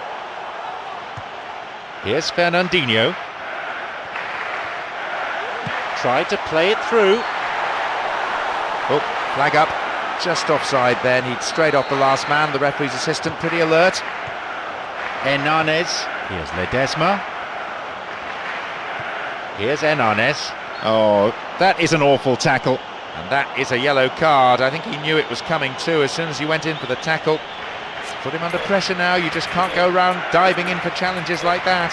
Here's Fernandinho. Tried to play it through. Oh, flag up. Just offside then. He'd straight off the last man. The referee's assistant pretty alert. Hernanes. Here's Ledesma. Here's Hernanes. Oh, that is an awful tackle. And that is a yellow card. I think he knew it was coming too as soon as he went in for the tackle. Put him under pressure now. You just can't go around diving in for challenges like that.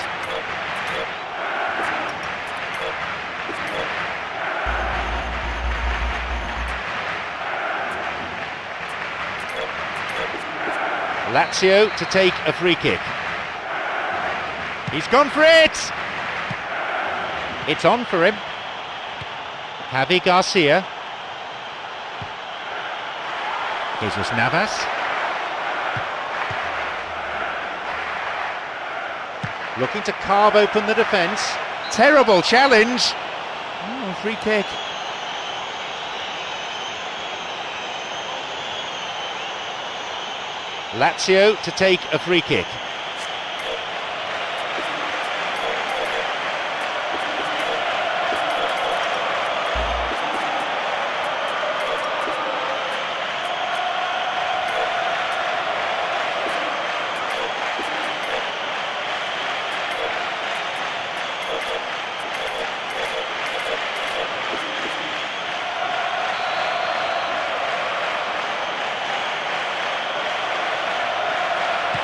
Lazio to take a free kick. He's gone for it! It's on for him. Javi Garcia. Jesus Navas. Looking to carve open the defence. Terrible challenge. Oh, free kick. Lazio to take a free kick.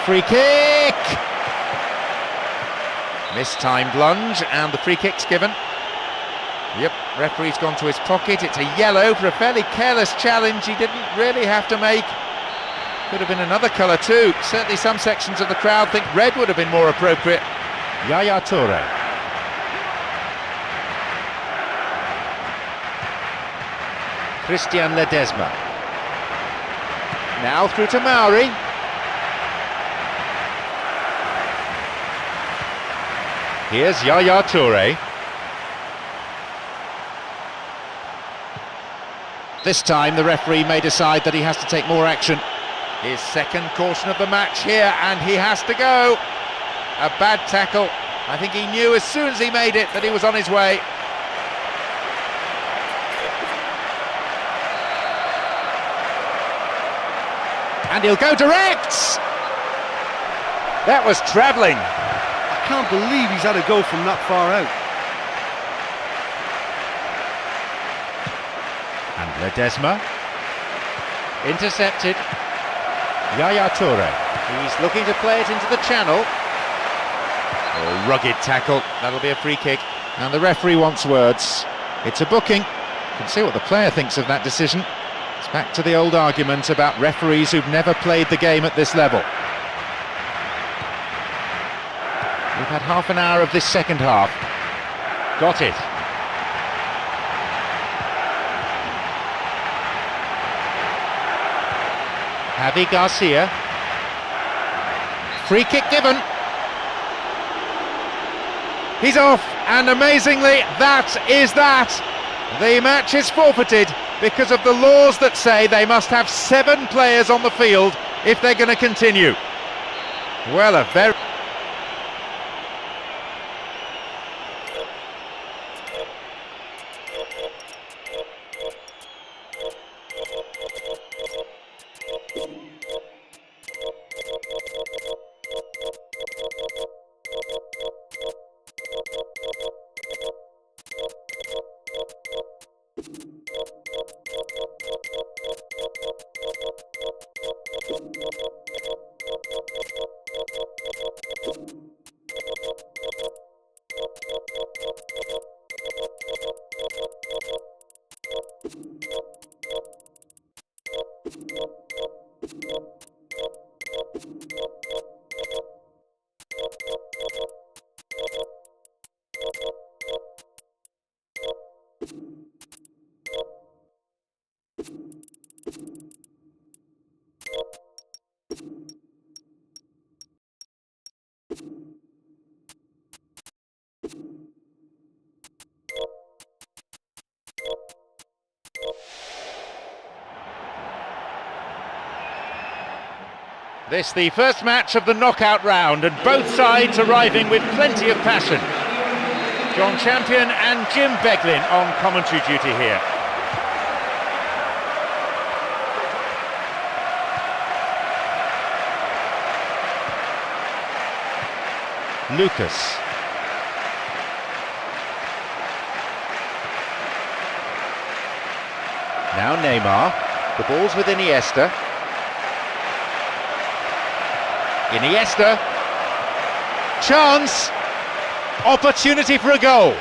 Free kick! Mistimed lunge, and the free kick's given. Yep, referee's gone to his pocket. It's a yellow for a fairly careless challenge he didn't really have to make. Could have been another colour too. Certainly some sections of the crowd think red would have been more appropriate. Yaya Toure. Christian Ledesma. Now through to Mauri. Here's Yaya Toure. This time the referee may decide that he has to take more action. His second caution of the match here, and he has to go. A bad tackle. I think he knew as soon as he made it that he was on his way. And he'll go direct! That was travelling. I can't believe he's had a go from that far out. And Ledesma. Intercepted. Yaya Toure. He's looking to play it into the channel. Oh, rugged tackle. That'll be a free kick. And the referee wants words. It's a booking. You can see what the player thinks of that decision. It's back to the old argument about referees who've never played the game at this level. We've had half an hour of this second half. Got it. Javi Garcia. Free kick given. He's off, and amazingly, that is that. The match is forfeited because of the laws that say they must have 7 players on the field if they're going to continue. Well, a very... This the first match of the knockout round, and both sides arriving with plenty of passion. John Champion and Jim Beglin on commentary duty here. Lucas. Now Neymar. The ball's with Iniesta. Iniesta. Chance. Opportunity for a goal.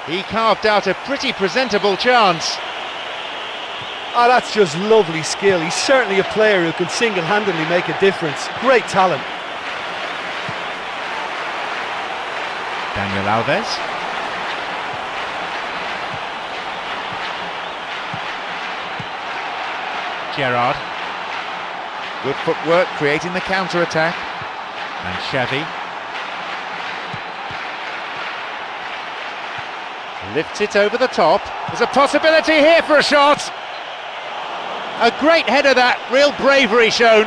He carved out a pretty presentable chance. Oh, that's just lovely skill. He's certainly a player who can single-handedly make a difference. Great talent. Daniel Alves. Gerrard. Good footwork, creating the counter-attack. And Xavi. Lifts it over the top. There's a possibility here for a shot. A great header that, real bravery shown.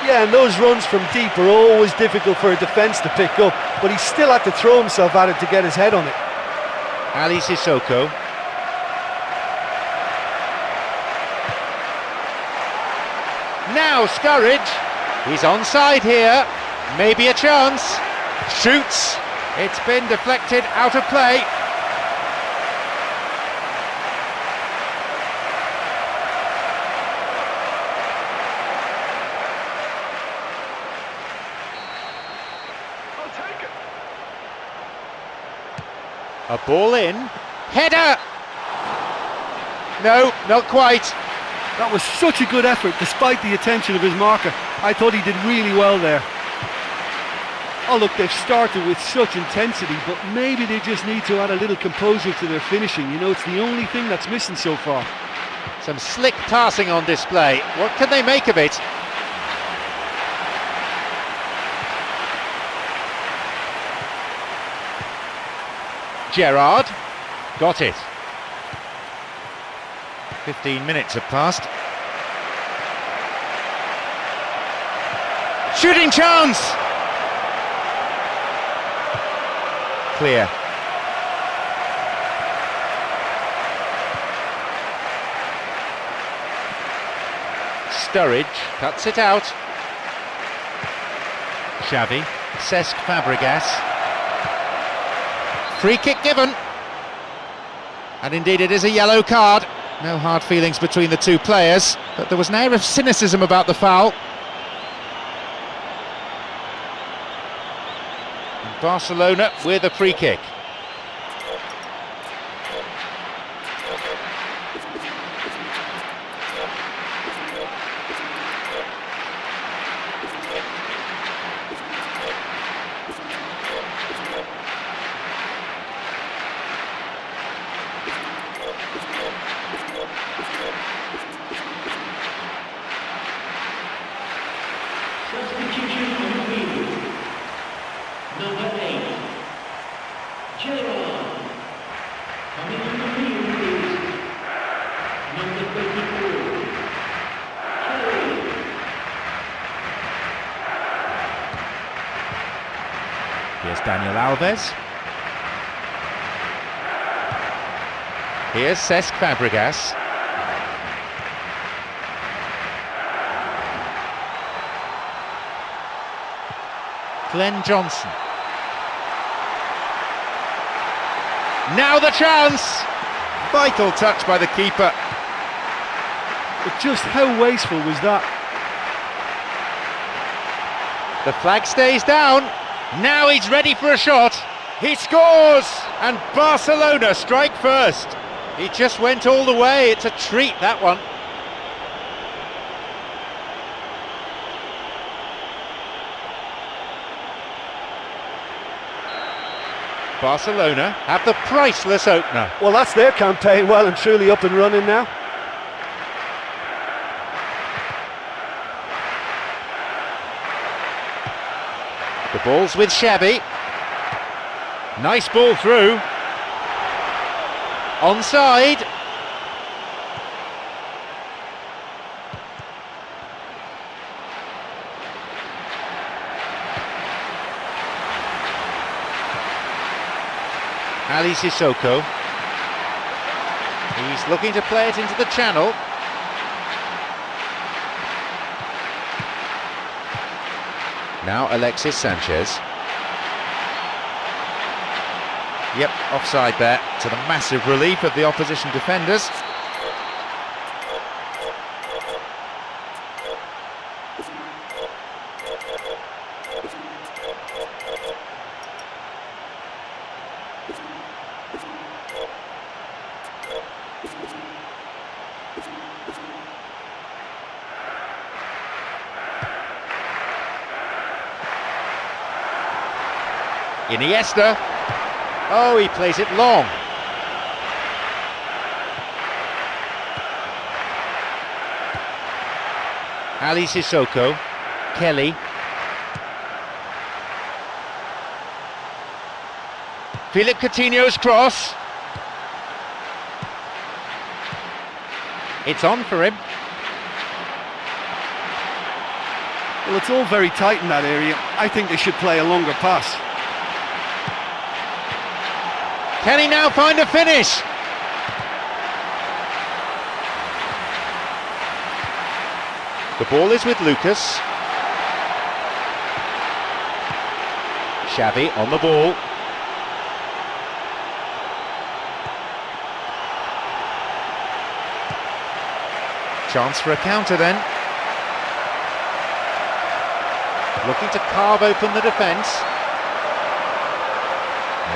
Yeah, and those runs from deep are always difficult for a defence to pick up, but he still had to throw himself at it to get his head on it. Ali Sissoko. Now Sturridge. He's onside here. Maybe a chance. Shoots. It's been deflected out of play. A ball in. Header! No, not quite. That was such a good effort despite the attention of his marker. I thought he did really well there. Oh look, they've started with such intensity, but maybe they just need to add a little composure to their finishing. You know, it's the only thing that's missing so far. Some slick passing on display. What can they make of it? Gerrard. Got it. 15 minutes have passed. Shooting chance! Clear. Sturridge cuts it out. Xavi, Cesc Fabregas. Free kick given. And indeed it is a yellow card. No hard feelings between the two players, but there was an air of cynicism about the foul. And Barcelona with a free kick. Substitution on the field. Number 8, Gerrard. Coming on the field is number 24, Kelly. Here's Daniel Alves. Here's Cesc Fabregas. Glenn Johnson. Now the chance! Vital touch by the keeper. But just how wasteful was that? The flag stays down. Now he's ready for a shot. He scores! And Barcelona strike first. He just went all the way. It's a treat, that one. Barcelona have the priceless opener. Well, that's their campaign well and truly up and running now. The ball's with Xavi. Nice ball through. Onside. Ali Sissoko. He's looking to play it into the channel. Now Alexis Sanchez. Yep, offside there, to the massive relief of the opposition defenders. Iniesta. Oh, he plays it long. Ali Sissoko. Kelly. Philippe Coutinho's cross. It's on for him. Well, it's all very tight in that area. I think they should play a longer pass. Can he now find a finish? The ball is with Lucas. Xavi on the ball. Chance for a counter then. Looking to carve open the defence.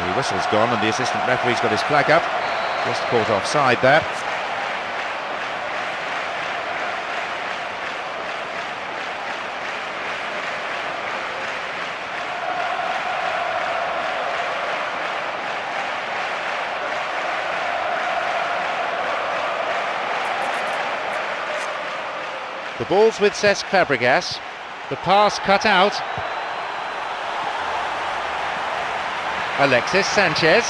The whistle's gone and the assistant referee's got his flag up. Just caught offside there. The ball's with Cesc Fabregas. The pass cut out. Alexis Sanchez.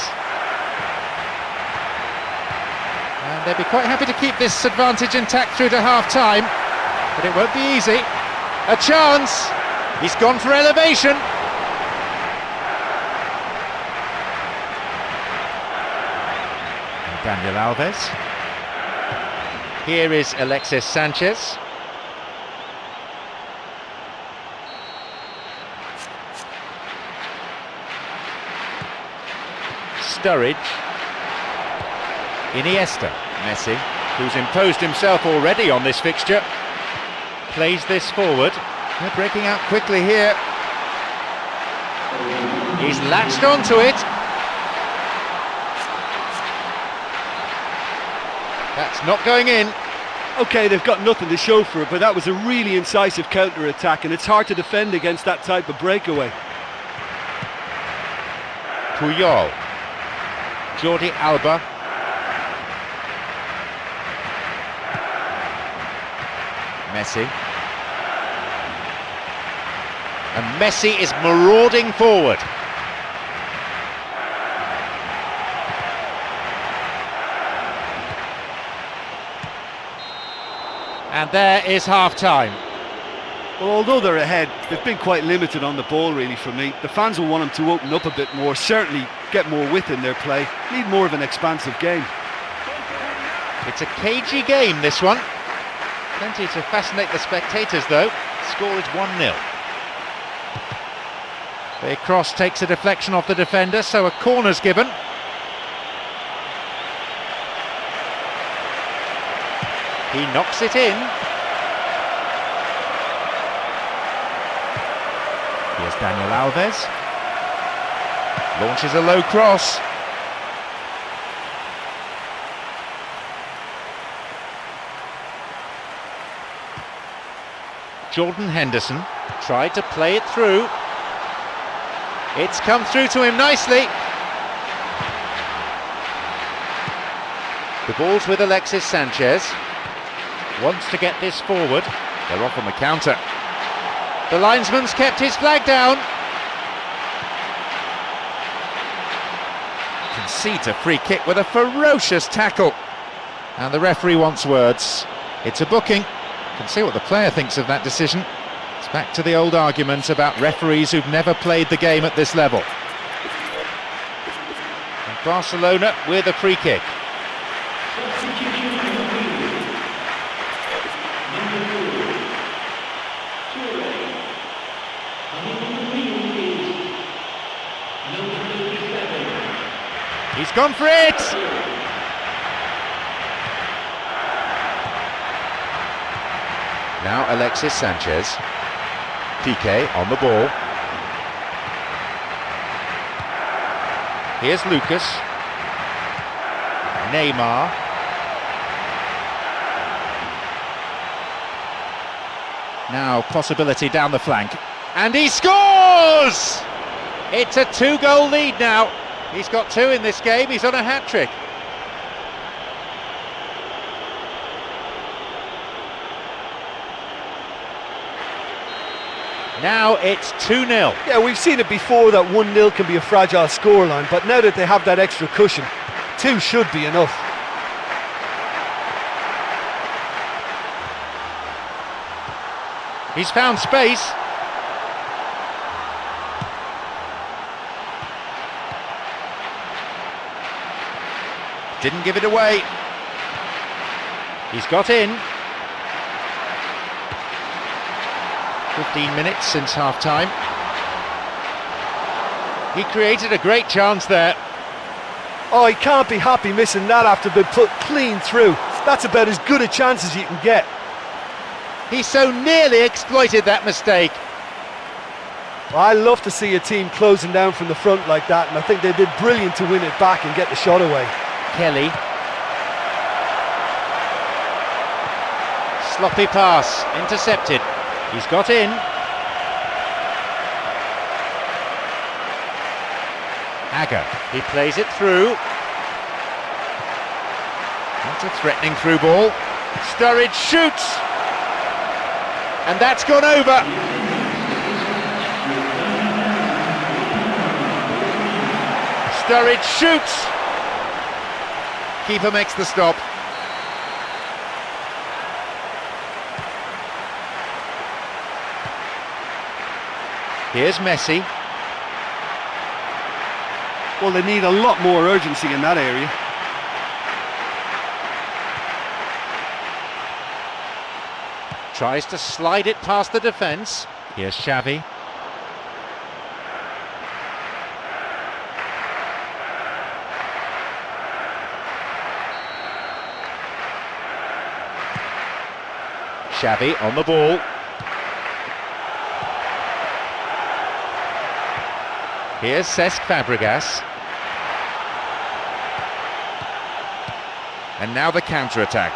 And they'll be quite happy to keep this advantage intact through to half-time, but it won't be easy. A chance! He's gone for elevation. And Daniel Alves. Here is Alexis Sanchez. Sturridge. Iniesta. Messi, who's imposed himself already on this fixture, plays this forward. They're breaking out quickly here. He's latched onto it. That's not going in. Okay, they've got nothing to show for it, but that was a really incisive counter-attack, and it's hard to defend against that type of breakaway. Puyol. Jordi Alba. Messi. And Messi is marauding forward. And there is half-time. Well, although they're ahead, they've been quite limited on the ball, really, for me. The fans will want them to open up a bit more, certainly get more width in their play, need more of an expansive game. It's a cagey game, this one. Plenty to fascinate the spectators, though. Score is 1-0. The cross takes a deflection off the defender, so a corner's given. He knocks it in. Here's Daniel Alves. Launches a low cross. Jordan Henderson tried to play it through. It's come through to him nicely. The ball's with Alexis Sanchez. Wants to get this forward. They're off on the counter. The linesman's kept his flag down. Concedes a free kick with a ferocious tackle. And the referee wants words. It's a booking. Can see what the player thinks of that decision. It's back to the old argument about referees who've never played the game at this level. And Barcelona with a free kick. Substitution number 3. Number 4. Toure. Coming on the field is number 37. He's gone for it! Now Alexis Sanchez. Piqué on the ball. Here's Lucas. Neymar. Now possibility down the flank. And he scores! It's a 2-goal lead now. He's got 2 in this game. He's on a hat-trick. Now it's 2-0. Yeah, we've seen it before that 1-0 can be a fragile scoreline, but now that they have that extra cushion, 2 should be enough. He's found space. Didn't give it away. He's got in. 15 minutes since half-time. He created a great chance there. Oh, he can't be happy missing that after being put clean through. That's about as good a chance as you can get. He so nearly exploited that mistake. Well, I love to see a team closing down from the front like that, and I think they did brilliant to win it back and get the shot away. Kelly. Sloppy pass, intercepted. He's got in. Agger, he plays it through. Not a threatening through ball. Sturridge shoots. And that's gone over. Sturridge shoots. Keeper makes the stop. Here's Messi. Well, they need a lot more urgency in that area. Tries to slide it past the defence. Here's Xavi. Xavi on the ball. Here's Cesc Fabregas. And now the counter-attack.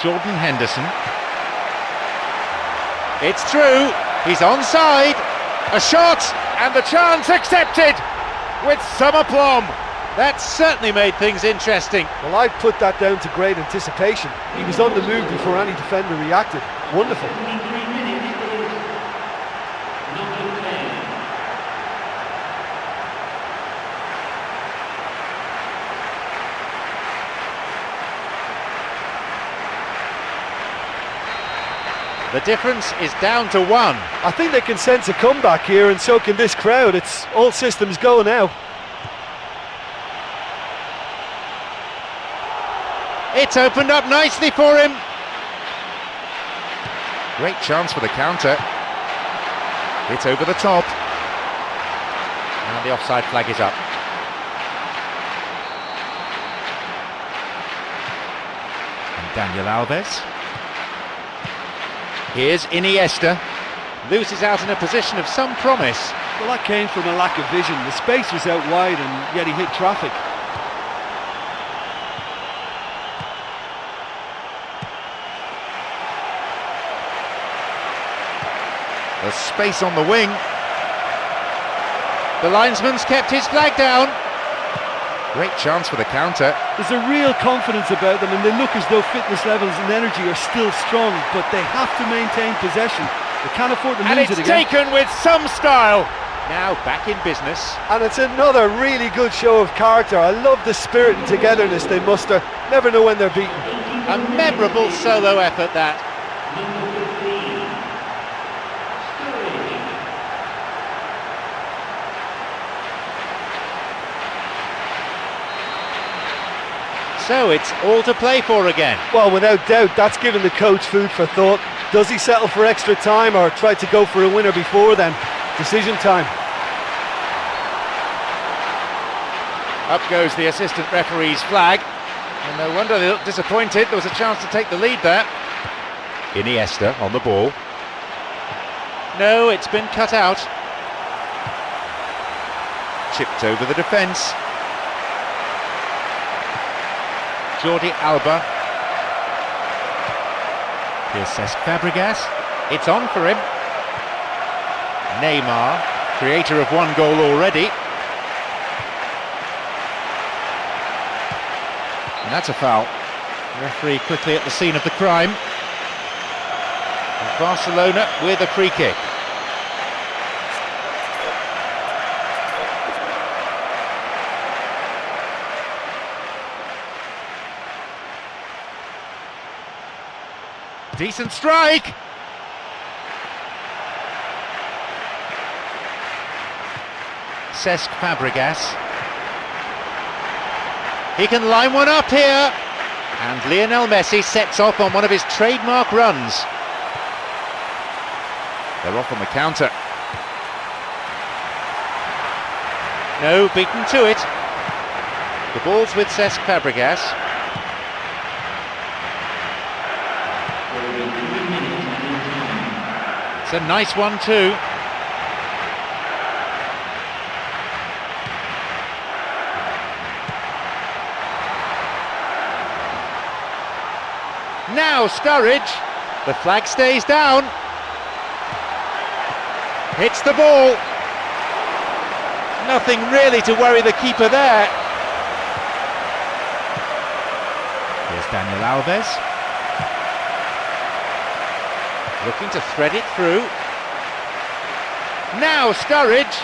Jordan Henderson. It's through. He's onside. A shot, and the chance accepted with some aplomb. That certainly made things interesting. Well, I'd put that down to great anticipation. He was on the move before any defender reacted. Wonderful. 3 minutes is number 10. The difference is down to 1. I think they can sense a comeback here, and so can this crowd. It's all systems go now. It's opened up nicely for him. Great chance for the counter. It's over the top. And the offside flag is up. And Daniel Alves. Here's Iniesta. Loses out in a position of some promise. Well, that came from a lack of vision. The space was out wide and yet he hit traffic. There's space on the wing. The linesman's kept his flag down. Great chance for the counter. There's a real confidence about them and they look as though fitness levels and energy are still strong, but they have to maintain possession. They can't afford to And lose it's it again. taken with some style. Now back in business. And it's another really good show of character. I love the spirit and togetherness they muster. Never know when they're beaten. A memorable solo effort that. Number 15. Sturridge. So it's all to play for again. Well, without doubt, that's given the coach food for thought. Does he settle for extra time or try to go for a winner before then? Decision time. Up goes the assistant referee's flag. And no wonder they look disappointed. There was a chance to take the lead there. Iniesta on the ball. No, it's been cut out. Chipped over the defence. Jordi Alba. Here's Cesc Fabregas. It's on for him. Neymar, creator of 1 goal already. And that's a foul. The referee quickly at the scene of the crime. And Barcelona with a free kick. Decent strike! Cesc Fabregas. He can line one up here. And Lionel Messi sets off on one of his trademark runs. They're off on the counter. No, beaten to it. The ball's with Cesc Fabregas. It's a nice one too. Now Sturridge. The flag stays down. Hits the ball. Nothing really to worry the keeper there. Here's Daniel Alves. Looking to thread it through. Now Sturridge.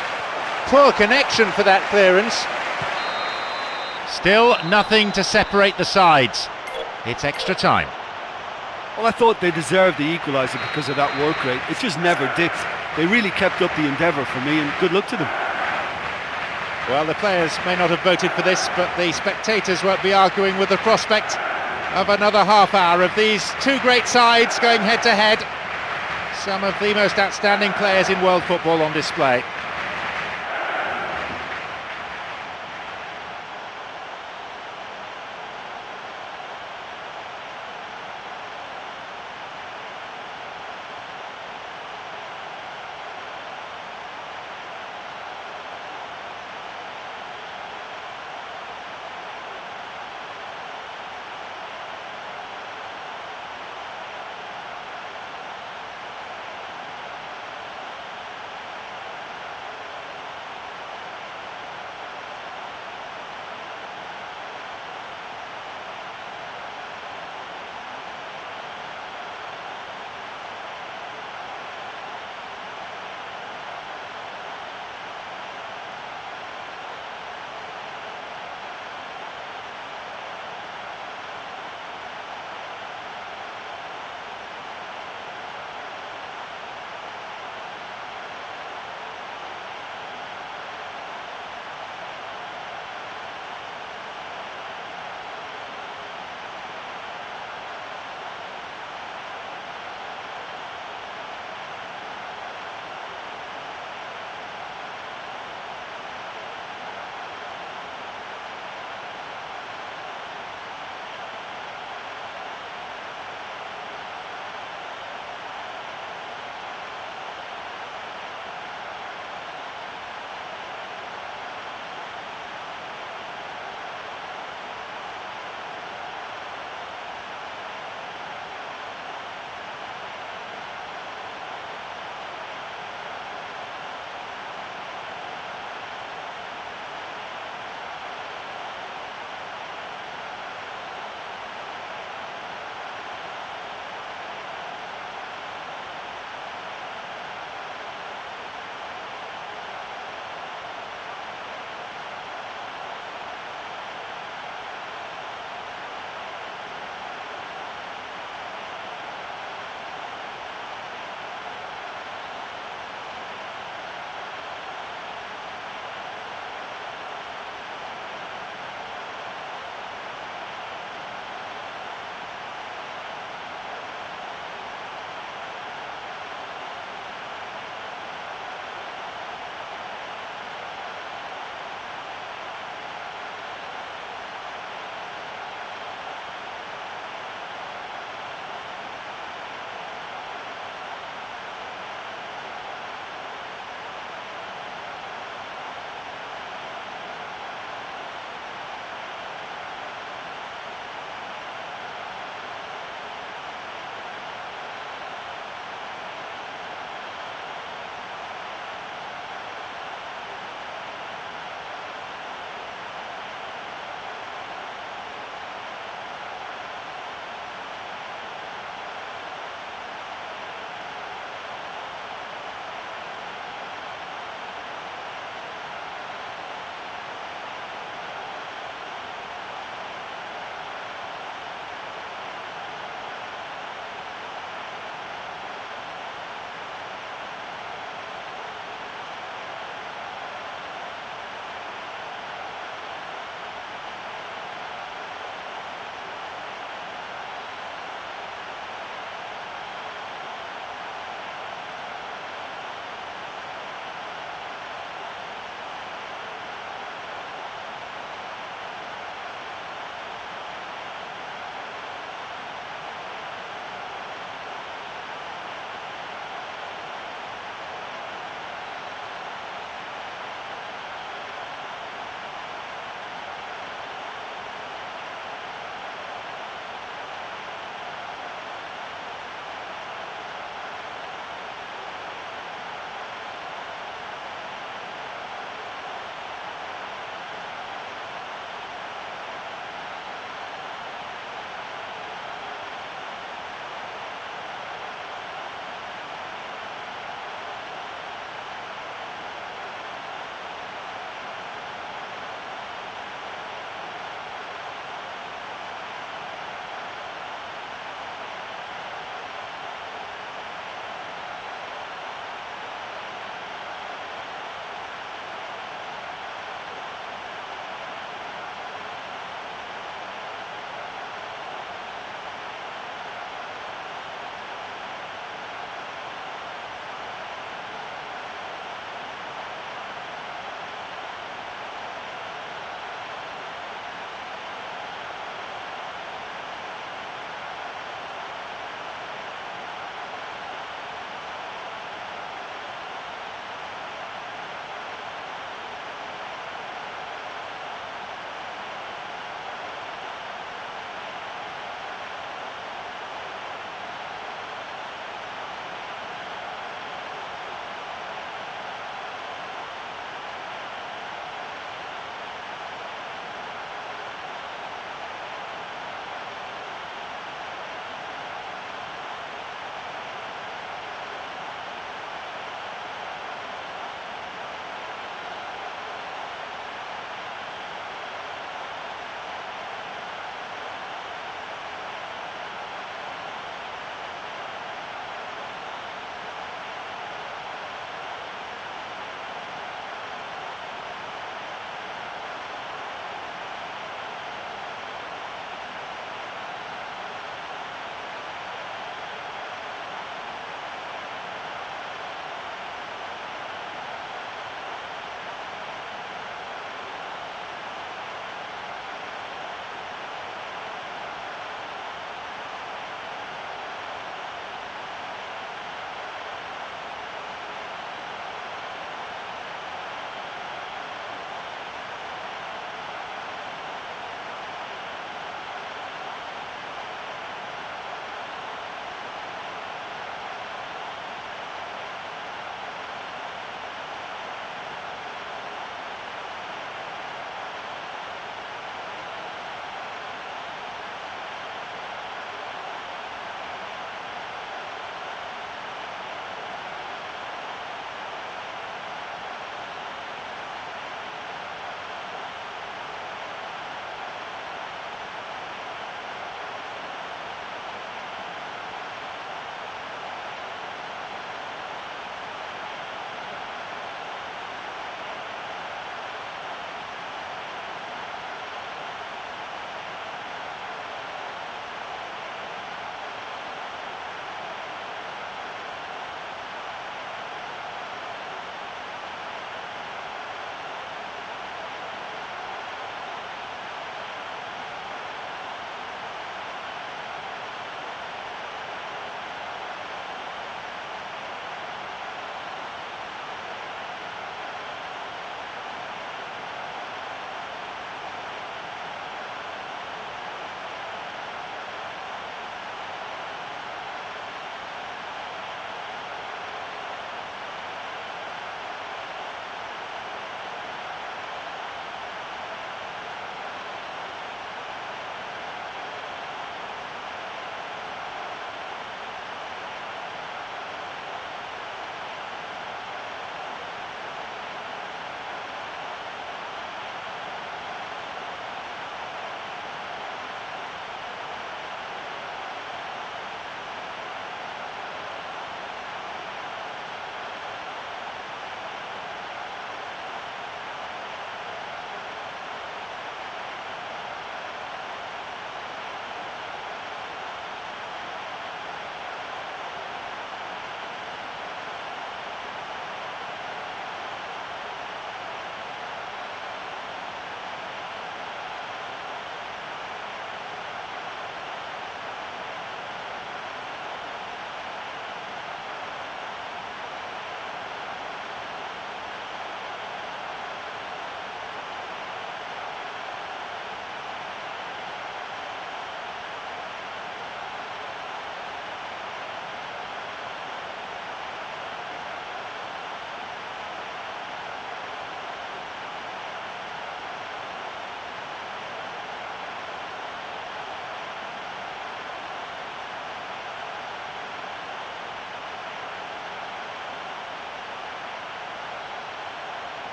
Poor connection for that clearance. Still nothing to separate the sides. It's extra time. Well, I thought they deserved the equaliser because of that work rate. It just never dipped. They really kept up the endeavour for me, and good luck to them. Well, the players may not have voted for this, but the spectators won't be arguing with the prospect of another half hour of these two great sides going head to head. Some of the most outstanding players in world football on display.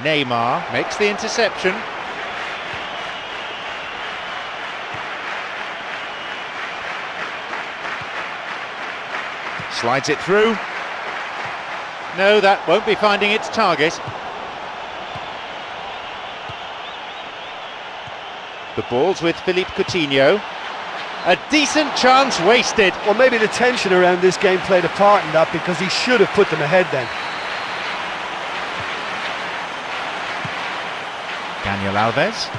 Neymar makes the interception. Slides it through. No, that won't be finding its target. The ball's with Philippe Coutinho. A decent chance wasted. Well, maybe the tension around this game played a part in that, because he should have put them ahead then. Daniel Alves.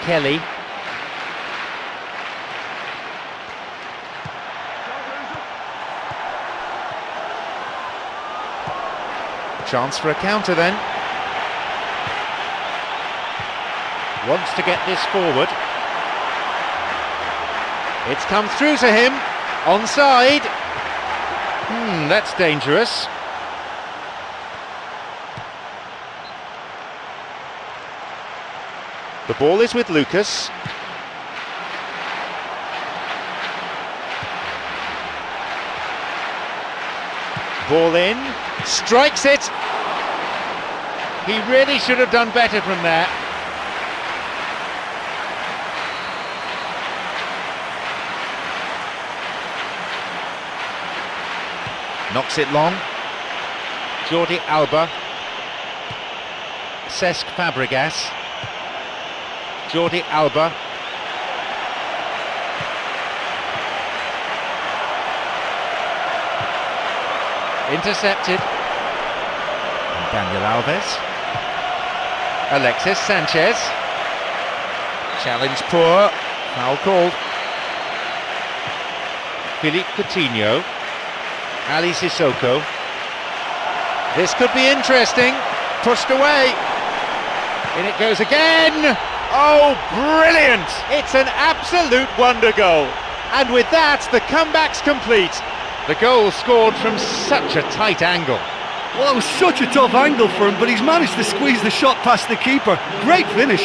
Kelly. Chance for a counter then. Wants to get this forward. It's come through to him. Onside. That's dangerous. The ball is with Lucas. Ball in. Strikes it. He really should have done better from there. Knocks it long. Jordi Alba. Cesc Fabregas. Jordi Alba. Intercepted. And Daniel Alves. Alexis Sanchez. Challenge poor. Foul called. Philippe Coutinho. Ali Sissoko. This could be interesting. Pushed away. In it goes again. Oh, brilliant! It's an absolute wonder goal. And with that, the comeback's complete. The goal scored from such a tight angle. Well, it was such a tough angle for him, but he's managed to squeeze the shot past the keeper. Great finish.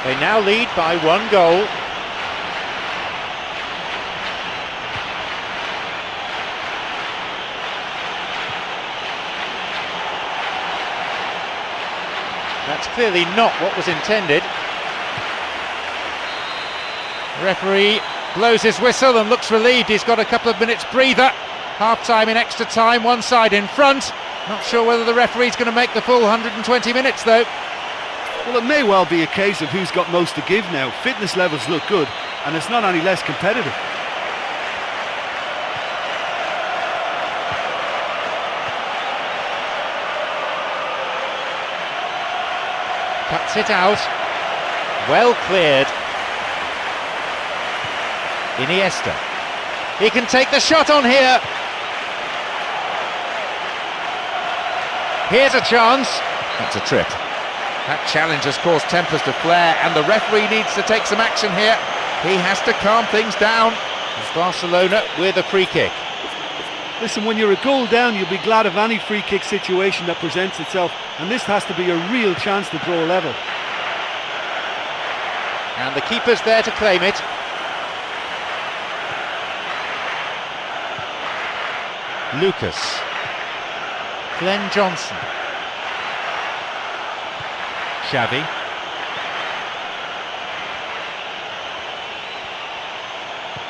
They now lead by 1 goal. That's clearly not what was intended. The referee blows his whistle and looks relieved. He's got a couple of minutes breather. Half-time in extra time, one side in front. Not sure whether the referee's going to make the full 120 minutes though. Well, it may well be a case of who's got most to give now. Fitness levels look good, and it's not any less competitive. Cuts it out. Well cleared. Iniesta. He can take the shot on here. Here's a chance. That's a trip. That challenge has caused tempers to flare, and the referee needs to take some action here. He has to calm things down. It's Barcelona with a free kick. Listen, when you're a goal down, you'll be glad of any free kick situation that presents itself, and this has to be a real chance to draw level. And the keeper's there to claim it. Lucas. Glenn Johnson. Xavi.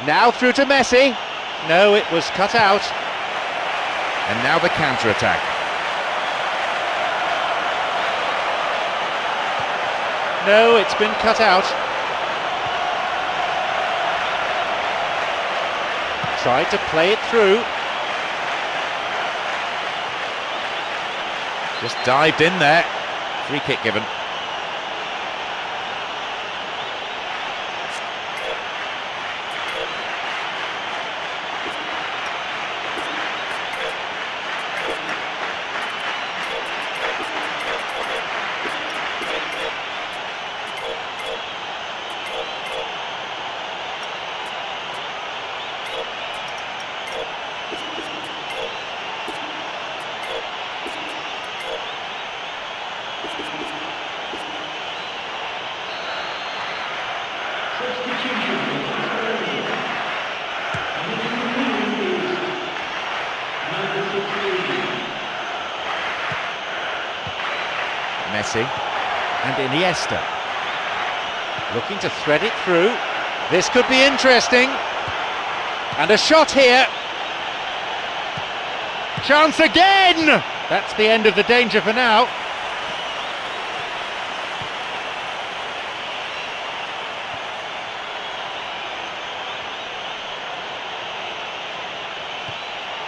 Now through to Messi. No, it was cut out. And now the counter-attack. No, it's been cut out. Tried to play it through. Just dived in there. Free kick given. Substitution. Number 16. Messi and Iniesta looking to thread it through. This could be interesting. And a shot here. Chance again! That's the end of the danger for now.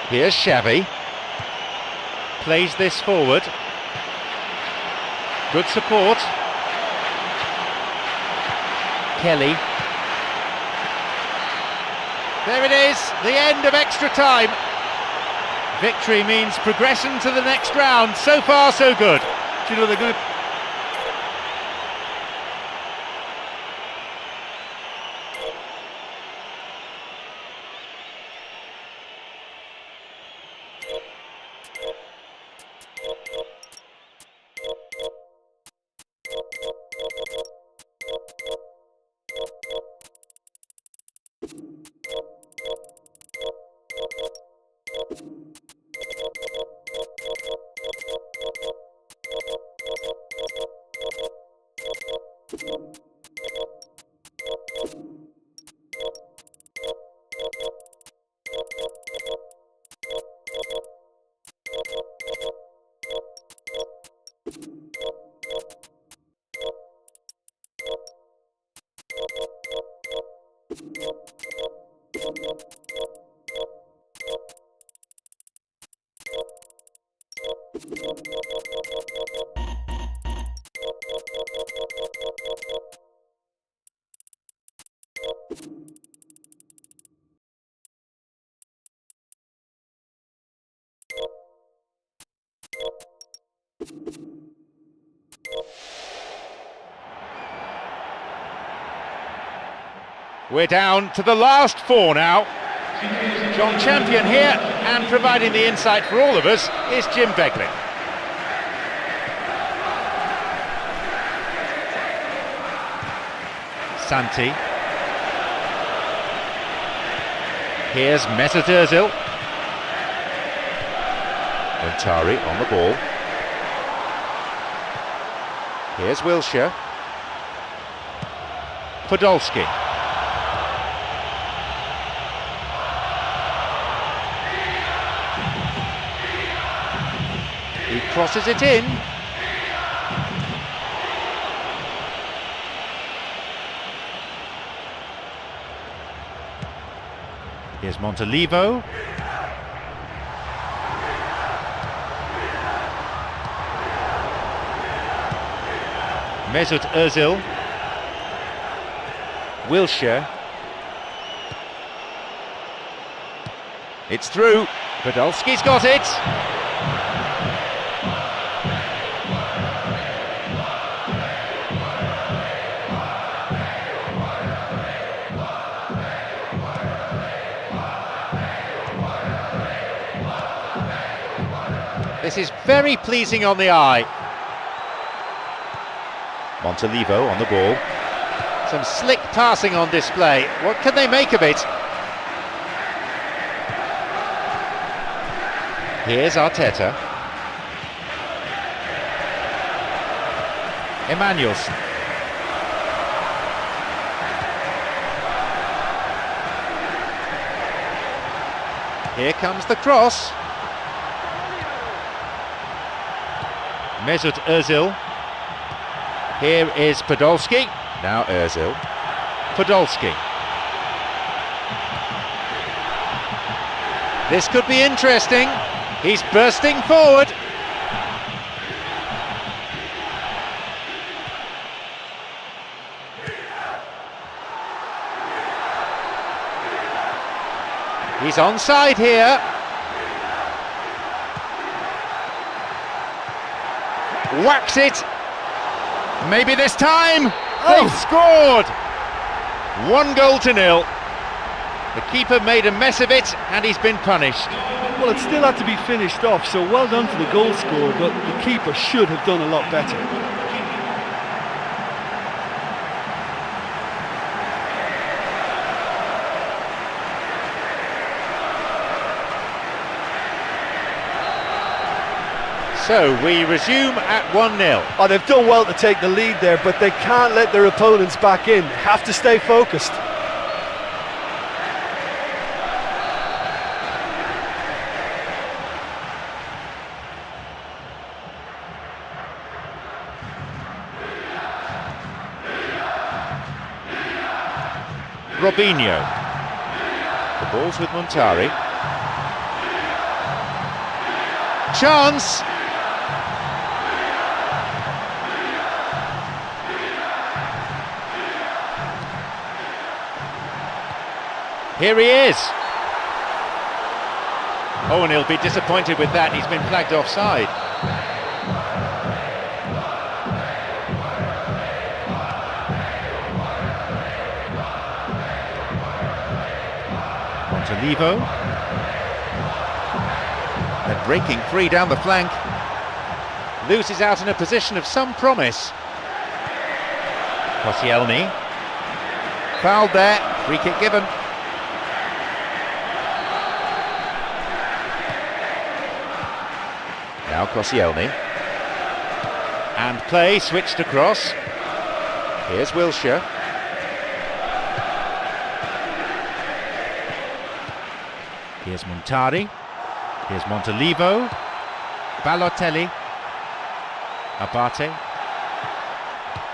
Here's Xavi. Plays this forward. Good support. Kelly. There it is, the end of extra time. Victory means progression to the next round. So far, so good. Do you know they're going to... We're down to the last four now. John Champion here, and providing the insight for all of us is Jim Beglin. Santi. Here's Mesut Ozil. Montari on the ball. Here's Wilshere. Podolski. He crosses it in. Here's Montalivo. Mesut Ozil. Wilshere. It's through. Podolski's got it. This is very pleasing on the eye. Montalivo on the ball. Some slick passing on display. What can they make of it? Here's Arteta. Emmanuelson. Here comes the cross. Mesut Ozil. Here is Podolski. Now Ozil. Podolski. This could be interesting. He's bursting forward. He's onside here. Whacks it. Maybe this time. They've scored. 1-0. The keeper made a mess of it, and he's been punished. Well, it still had to be finished off, so well done to the goal scorer, but the keeper should have done a lot better. So we resume at 1-0. Oh, they've done well to take the lead there, but they can't let their opponents back in. They have to stay focused. Robinho. The ball's with Montari. Chance! Here he is. Oh, and he'll be disappointed with that. He's been flagged offside. Montalivo. They're breaking free down the flank. Loses out in a position of some promise. Koscielny. Fouled there. Free kick given. Now Koscielny. And play switched across. Here's Wilshere. Here's Montari. Here's Montalivo. Balotelli. Abate.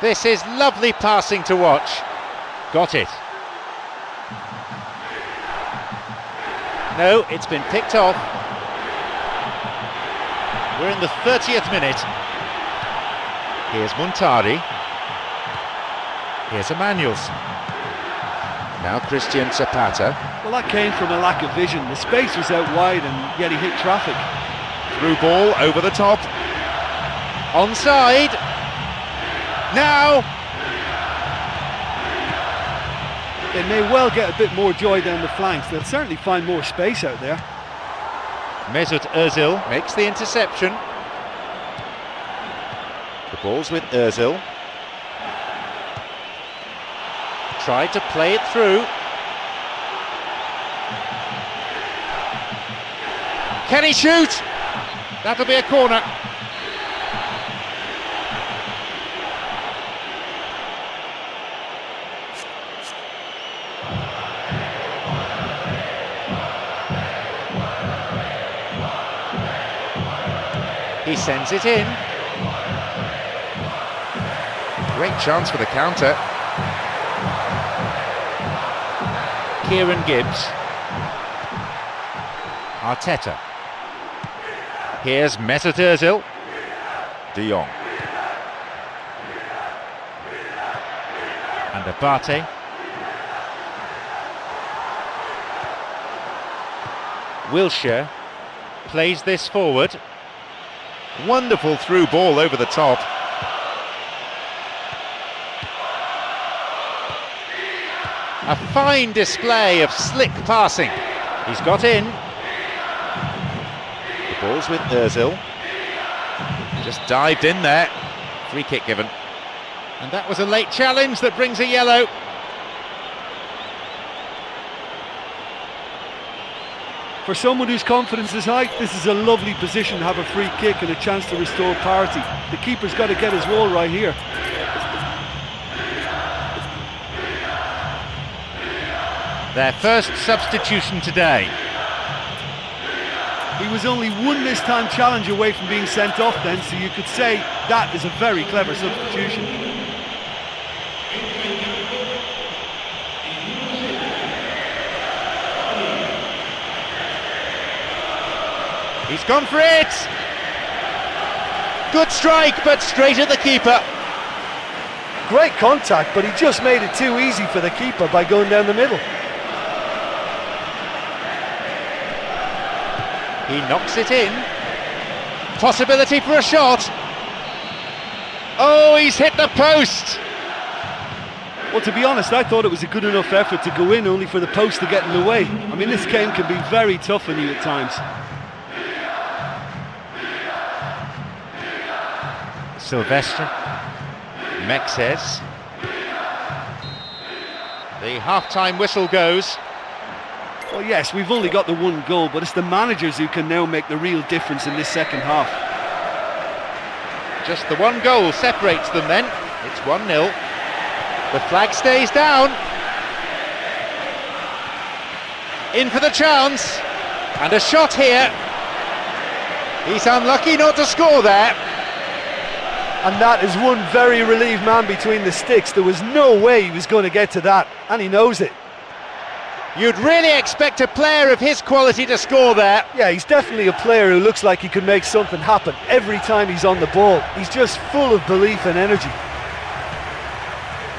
This is lovely passing to watch. Got it. No, it's been picked off. We're in the 30th minute. Here's Montari. Here's Emmanuelson. Now Christian Zapata. Well, that came from a lack of vision. The space was out wide and yet he hit traffic. Through ball over the top. Onside. Now. They may well get a bit more joy down the flanks. They'll certainly find more space out there. Mesut Ozil makes the interception. The ball's with Ozil. Tried to play it through. Can he shoot? That'll be a corner. He sends it in. Great chance for the counter. Kieran Gibbs. Arteta. Here's Mesut Ozil. De Jong. And Abate. Wilshere plays this forward. Wonderful through ball over the top. A fine display of slick passing. He's got in. The ball's with Ozil. Just dived in there. Free kick given. And that was a late challenge that brings a yellow. For someone whose confidence is high, this is a lovely position to have a free kick and a chance to restore parity. The keeper's got to get his wall right here. Their first substitution today. He was only one missed time challenge away from being sent off then, so you could say that is a very clever substitution. He's gone for it! Good strike, but straight at the keeper. Great contact, but he just made it too easy for the keeper by going down the middle. He knocks it in. Possibility for a shot. Oh, he's hit the post! Well, to be honest, I thought it was a good enough effort to go in, only for the post to get in the way. I mean, this game can be very tough on you at times. Silvestre, Mexes. The half-time whistle goes. Well, yes, we've only got the one goal, but it's the managers who can now make the real difference in this second half. Just the one goal separates them then. It's 1-0. The flag stays down. In for the chance. And a shot here. He's unlucky not to score there. And that is one very relieved man between the sticks. There was no way he was going to get to that, and he knows it. You'd really expect a player of his quality to score there. Yeah, he's definitely a player who looks like he could make something happen every time he's on the ball. He's just full of belief and energy.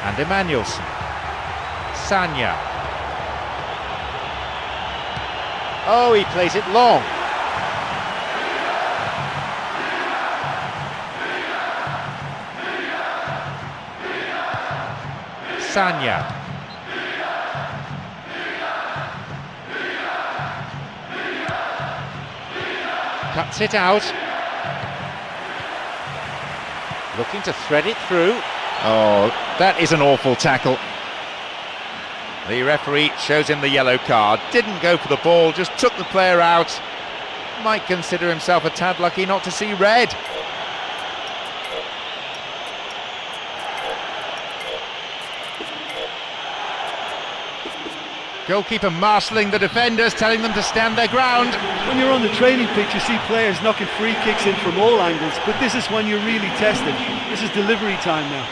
And Emmanuelson. Sagna. Oh, he plays it long. Sagna. Cuts it out. Looking to thread it through. Oh, that is an awful tackle. The referee shows him the yellow card. Didn't go for the ball, just took the player out. Might consider himself a tad lucky not to see red. Goalkeeper marshalling the defenders, telling them to stand their ground. When you're on the training pitch, you see players knocking free kicks in from all angles, but this is when you're really tested. This is delivery time now.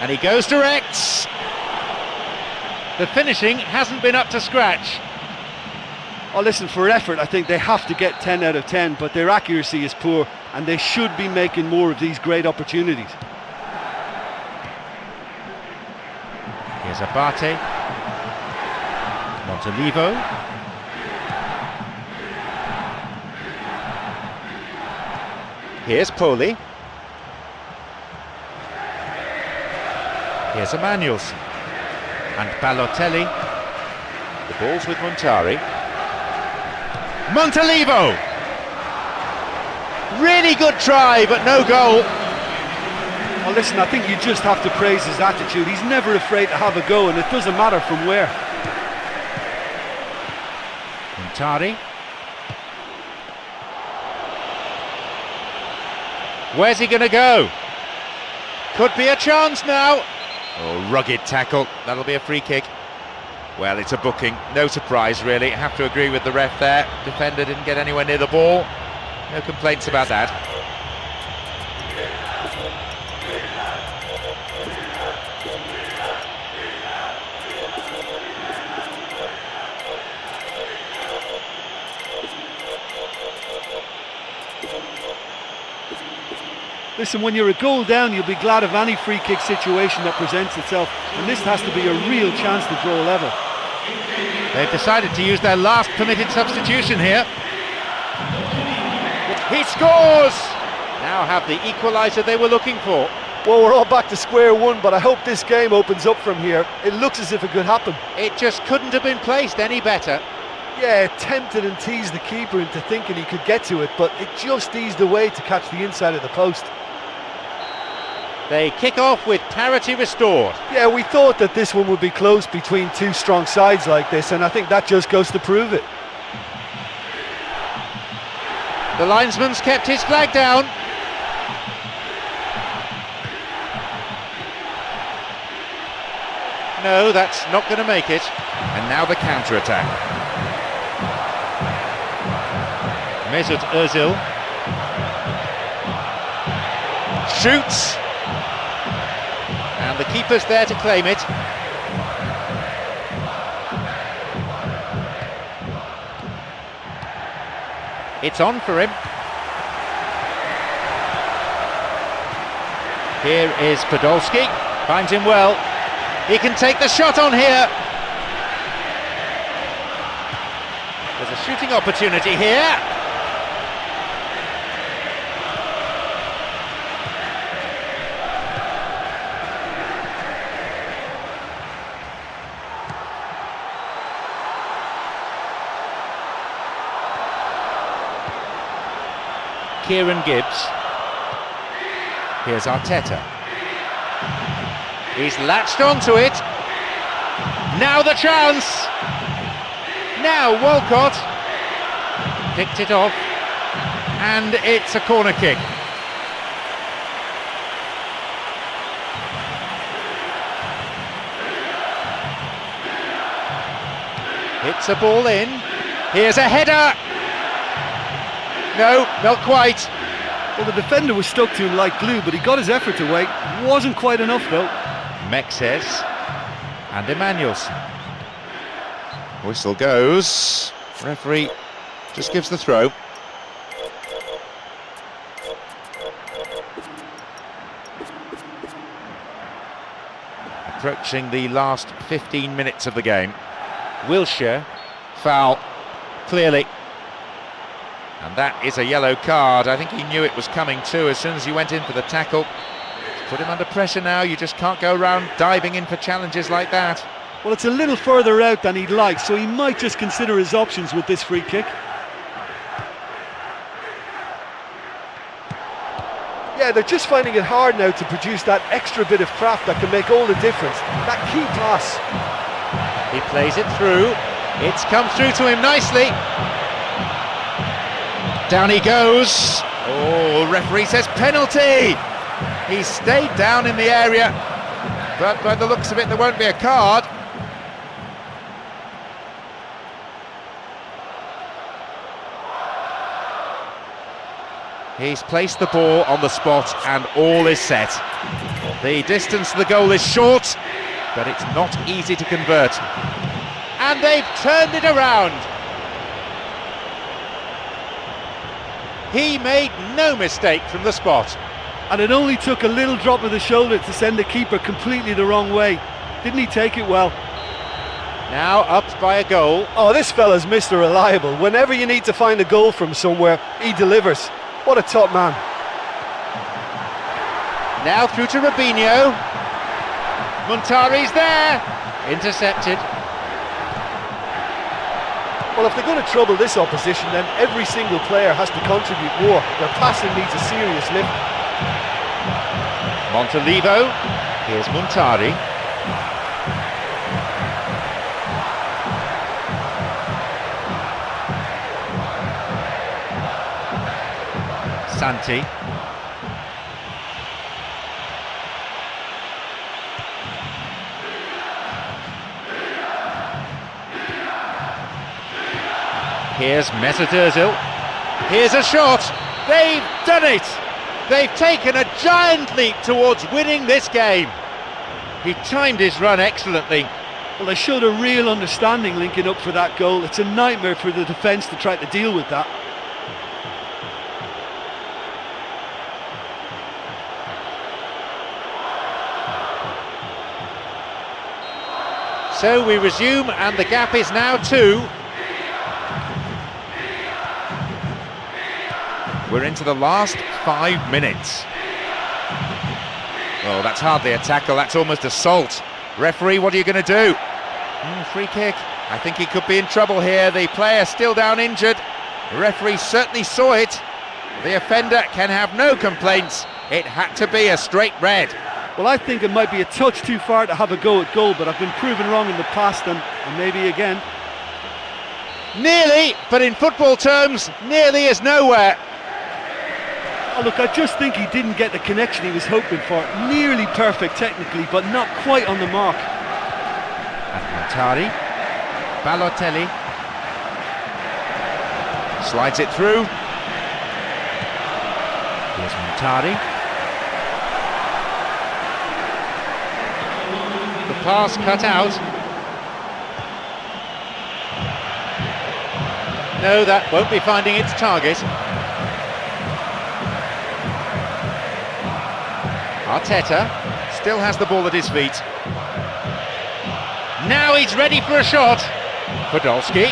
And he goes direct. The finishing hasn't been up to scratch. Oh, listen, for effort, I think they have to get 10 out of 10, but their accuracy is poor, and they should be making more of these great opportunities. Here's Abate. Montolivo. Here's Poli. Here's Emmanuelson. And Balotelli. The ball's with Montari. Montolivo! Really good try, but no goal. Oh, listen, I think you just have to praise his attitude. He's never afraid to have a go, and it doesn't matter from where. Montari. Where's he going to go? Could be a chance now. Oh, rugged tackle. That'll be a free kick. Well, it's a booking. No surprise, really. Have to agree with the ref there. Defender didn't get anywhere near the ball. No complaints about that. Listen, when you're a goal down, you'll be glad of any free kick situation that presents itself, and this has to be a real chance to draw level. They've decided to use their last permitted substitution here. He scores! Now have the equaliser they were looking for. Well, we're all back to square one, but I hope this game opens up from here. It looks as if it could happen. It just couldn't have been placed any better. Yeah, it tempted and teased the keeper into thinking he could get to it, but it just eased away to catch the inside of the post. They kick off with parity restored. Yeah, we thought that this one would be close between two strong sides like this, and I think that just goes to prove it. The linesman's kept his flag down. No, that's not going to make it. And now the counter-attack. Mesut Ozil shoots. And the keeper's there to claim it. It's on for him. Here is Podolski. Finds him well. He can take the shot on here. There's a shooting opportunity here. Kieran Gibbs. Here's Arteta. He's latched onto it. Now the chance. Now Walcott picked it off, and it's a corner kick. Hits a ball in. Here's a header. No, not quite. Well, the defender was stuck to him like glue, but he got his effort away. Wasn't quite enough, though. Mexes and Emmanuelson. Whistle goes. Referee just gives the throw. Approaching the last 15 minutes of the game. Wilshere, foul, clearly. And that is a yellow card. I think he knew it was coming too as soon as he went in for the tackle. Put him under pressure now. You just can't go around diving in for challenges like that. Well, it's a little further out than he'd like, so he might just consider his options with this free kick. Yeah, they're just finding it hard now to produce that extra bit of craft that can make all the difference. That key pass. He plays it through. It's come through to him nicely. Down he goes. Oh, referee says penalty. He stayed down in the area, but by the looks of it, there won't be a card. He's placed the ball on the spot and all is set. The distance to the goal is short, but it's not easy to convert. And they've turned it around. He made no mistake from the spot. And it only took a little drop of the shoulder to send the keeper completely the wrong way. Didn't he take it well? Now up by a goal. Oh, this fella's Mr. Reliable. Whenever you need to find a goal from somewhere, he delivers. What a top man. Now through to Robinho. Muntari's there. Intercepted. Well, if they're going to trouble this opposition, then every single player has to contribute more. Their passing needs a serious lift. Montalivo. Here's Muntari. Santi. Here's Mesut Ozil. Here's a shot. They've done it. They've taken a giant leap towards winning this game. He timed his run excellently. Well, they showed a real understanding linking up for that goal. It's a nightmare for the defence to try to deal with that. So we resume and the gap is now 2. We're into the last 5 minutes. Oh, that's hardly a tackle, that's almost assault. Referee, what are you going to do? Free kick. I think he could be in trouble here. The player still down injured. The referee certainly saw it. The offender can have no complaints. It had to be a straight red. Well, I think it might be a touch too far to have a go at goal, but I've been proven wrong in the past and maybe again. Nearly, but in football terms, nearly is nowhere. Oh, look, I just think he didn't get the connection he was hoping for. Nearly perfect technically, but not quite on the mark. And Muntari. Balotelli. Slides it through. Here's Muntari. The pass cut out. No, that won't be finding its target. Arteta still has the ball at his feet. Now he's ready for a shot. Podolski.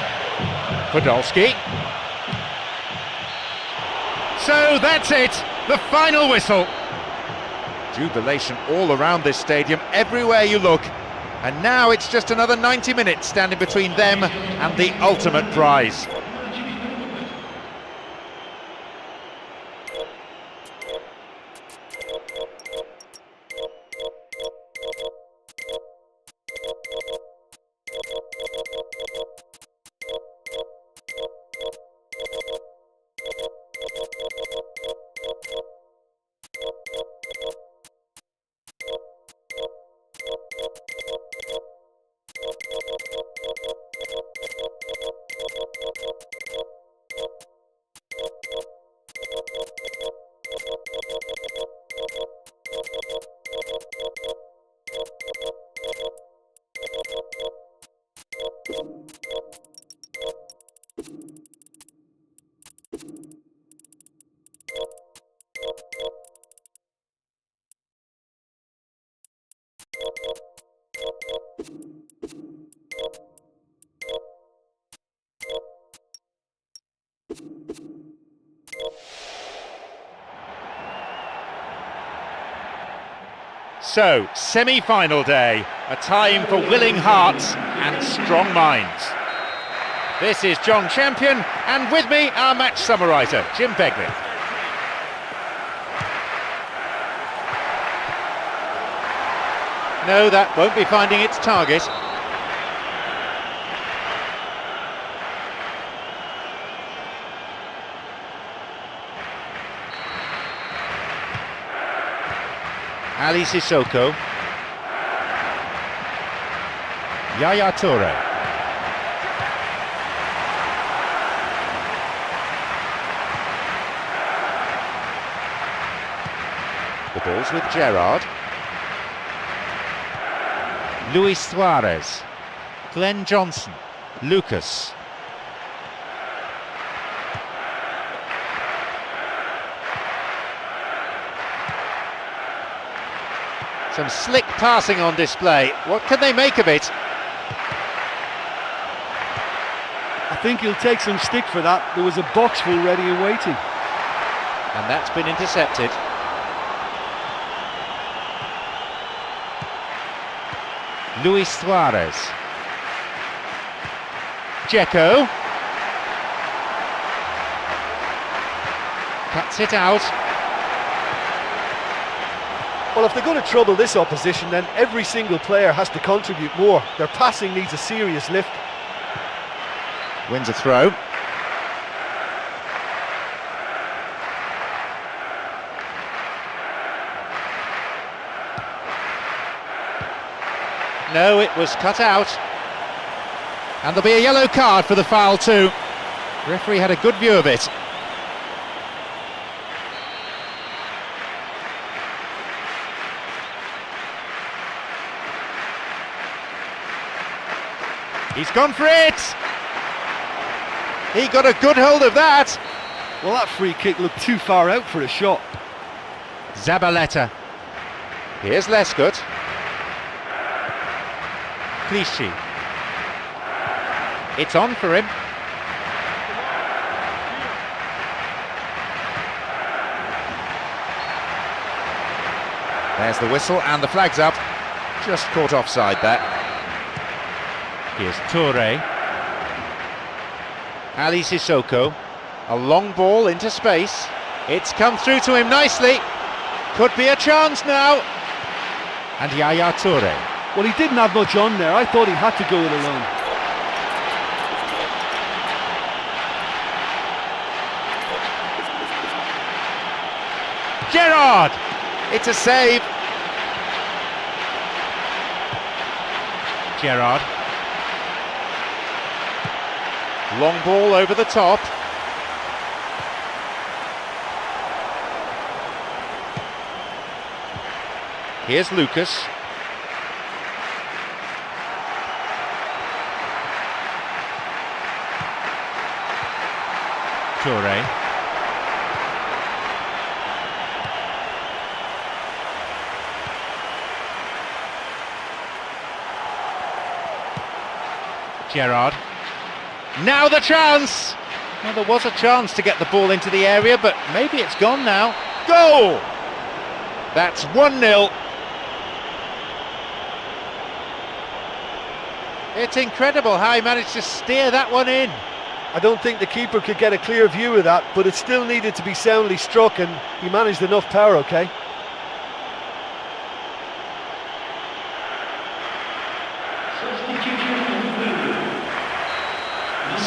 So that's it, the final whistle. Jubilation all around this stadium, everywhere you look. And now it's just another 90 minutes standing between them and the ultimate prize. So, semi-final day, a time for willing hearts and strong minds. This is John Champion, and with me, our match summariser, Jim Begley. No, that won't be finding its target. Ali Sissoko. Yaya Toure. The ball's with Gerrard. Luis Suarez. Glenn Johnson. Lucas. Some slick passing on display. What can they make of it? I think he'll take some stick for that. There was a box full ready and waiting. And that's been intercepted. Luis Suarez. Dzeko. Cuts it out. Well, if they're going to trouble this opposition, then every single player has to contribute more. Their passing needs a serious lift. Wins a throw. No, it was cut out. And there'll be a yellow card for the foul too. The referee had a good view of it. He's gone for it! He got a good hold of that! Well, that free kick looked too far out for a shot. Zabaleta. Here's Lescott. Clichy. It's on for him. There's the whistle and the flag's up. Just caught offside there. Here's Toure. Ali Sissoko. A long ball into space. It's come through to him nicely. Could be a chance now. And Yaya Toure. Well, he didn't have much on there. I thought he had to go it alone. Gerrard! It's a save. Gerrard. Long ball over the top. Here's Lucas. Toure. Gerrard. Now the chance! Well, there was a chance to get the ball into the area, but maybe it's gone now. Goal! That's 1-0. It's incredible how he managed to steer that one in. I don't think the keeper could get a clear view of that, but it still needed to be soundly struck, and he managed enough power, okay?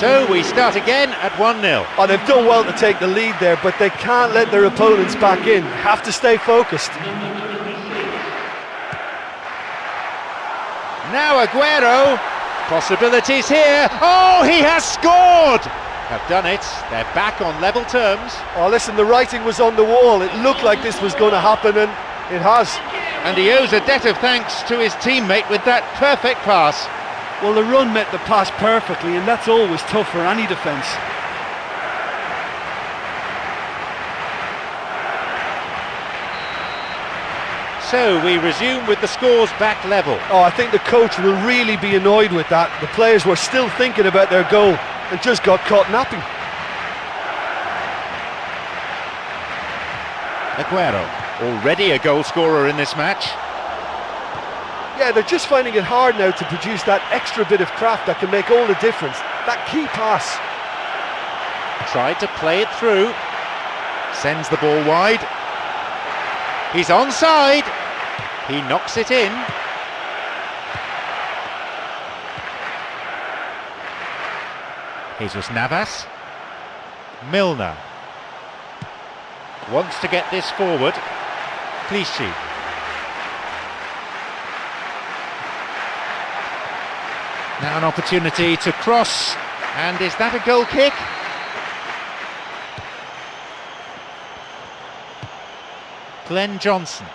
So we start again at 1-0. Oh, they've done well to take the lead there, but they can't let their opponents back in. Have to stay focused. Now Aguero. Possibilities here. Oh, he has scored! Have done it. They're back on level terms. Oh, listen, the writing was on the wall. It looked like this was going to happen, and it has. And he owes a debt of thanks to his teammate with that perfect pass. Well, the run met the pass perfectly, and that's always tough for any defence. So we resume with the scores back level. Oh, I think the coach will really be annoyed with that. The players were still thinking about their goal and just got caught napping. Aguero, already a goal scorer in this match. Yeah, they're just finding it hard now to produce that extra bit of craft that can make all the difference. That key pass. Tried to play it through. Sends the ball wide. He's onside. He knocks it in. Jesus Navas. Milner. Wants to get this forward. Clichy. Now an opportunity to cross. And is that a goal kick? Glenn Johnson.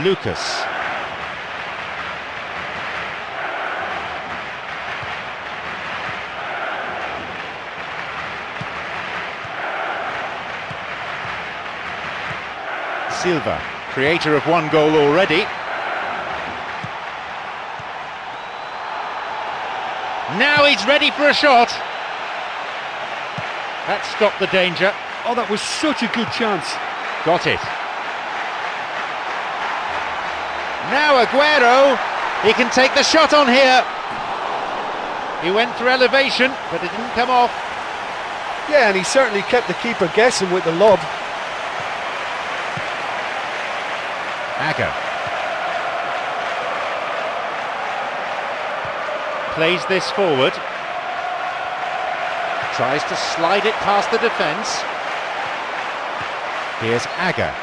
Lucas. Silva, creator of one goal already. Now he's ready for a shot. That stopped the danger. Oh, that was such a good chance. Got it. Now Aguero, he can take the shot on here. He went for elevation, but it didn't come off. Yeah, and he certainly kept the keeper guessing with the lob. Agger. Plays this forward. Tries to slide it past the defence. Here's Agger.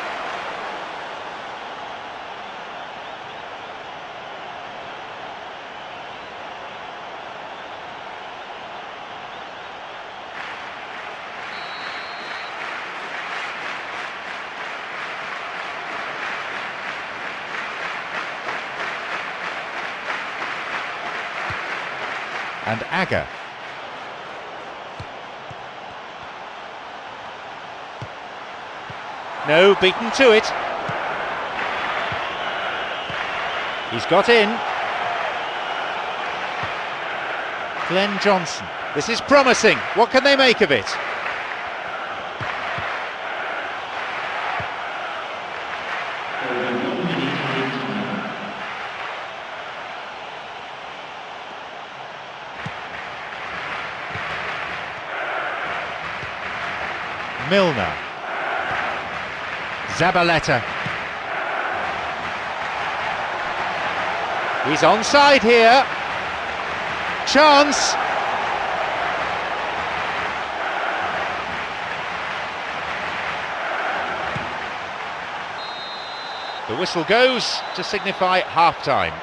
And Agger. No, beaten to it. He's got in. Glenn Johnson. This is promising. What can they make of it? Milner. Zabaleta. He's onside here. Chance. The whistle goes to signify half-time.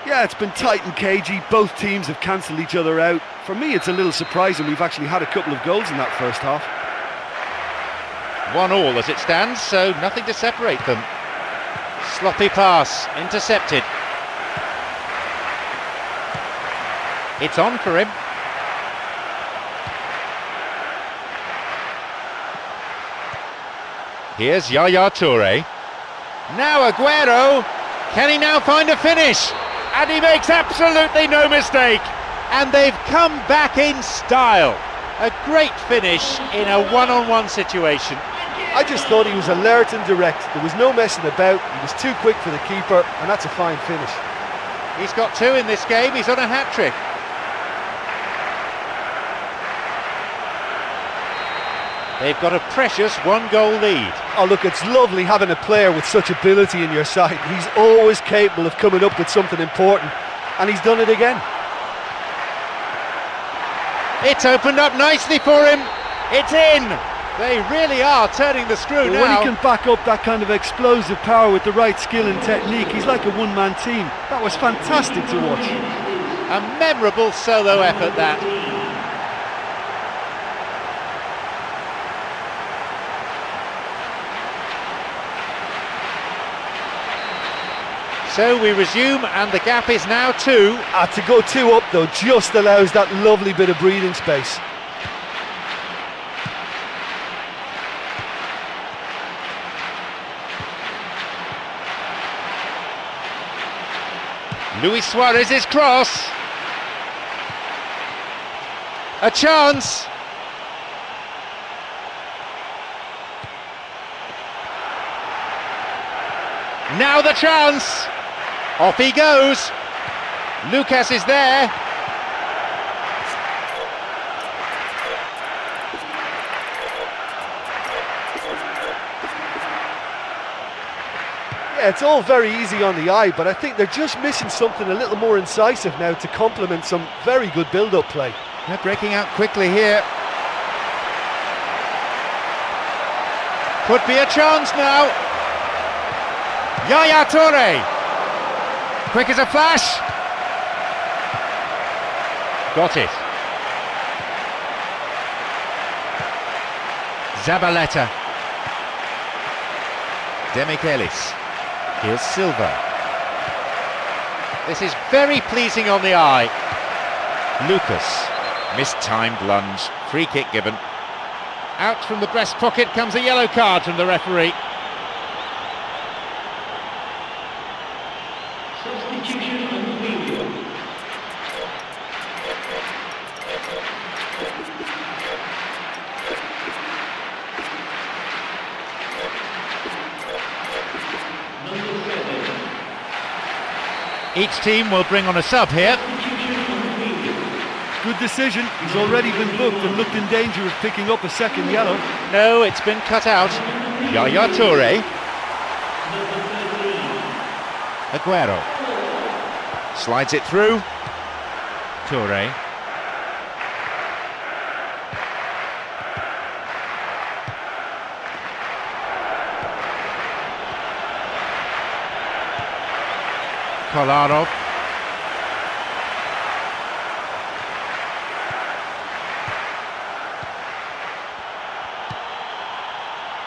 Yeah, it's been tight and cagey. Both teams have cancelled each other out. For me, it's a little surprising we've actually had a couple of goals in that first half. 1-1 as it stands, so nothing to separate them. Sloppy pass, intercepted. It's on for him. Here's Yaya Toure. Now Aguero. Can he now find a finish? And he makes absolutely no mistake. And they've come back in style. A great finish in a one-on-one situation. I just thought he was alert and direct. There was no messing about. He was too quick for the keeper, and that's a fine finish. He's got 2 in this game. He's on a hat-trick. They've got a precious 1-goal lead. Oh look, it's lovely having a player with such ability in your side. He's always capable of coming up with something important, and he's done it again. It's opened up nicely for him. It's in. They really are turning the screw now. When he can back up that kind of explosive power with the right skill and technique, he's like a one-man team. That was fantastic to watch. A memorable solo effort, that. So we resume, and the gap is now 2. To go 2 up though just allows that lovely bit of breathing space. Luis Suarez's cross. A chance. Now the chance. Off he goes. Lucas is there. Yeah, it's all very easy on the eye, but I think they're just missing something a little more incisive now to complement some very good build-up play. They're breaking out quickly here. Could be a chance now. Yaya Toure. Quick as a flash. Got it. Zabaleta. Demichelis. Here's Silva. This is very pleasing on the eye. Lucas. Mistimed lunge. Free kick given. Out from the breast pocket comes a yellow card from the referee. Substitution on the field. Number 7. Each team will bring on a sub here. Substitution on the field. Good decision. He's already been booked and looked in danger of picking up a second yellow. No, it's been cut out. Yaya Toure. Aguero. Slides it through. Toure. Kolarov.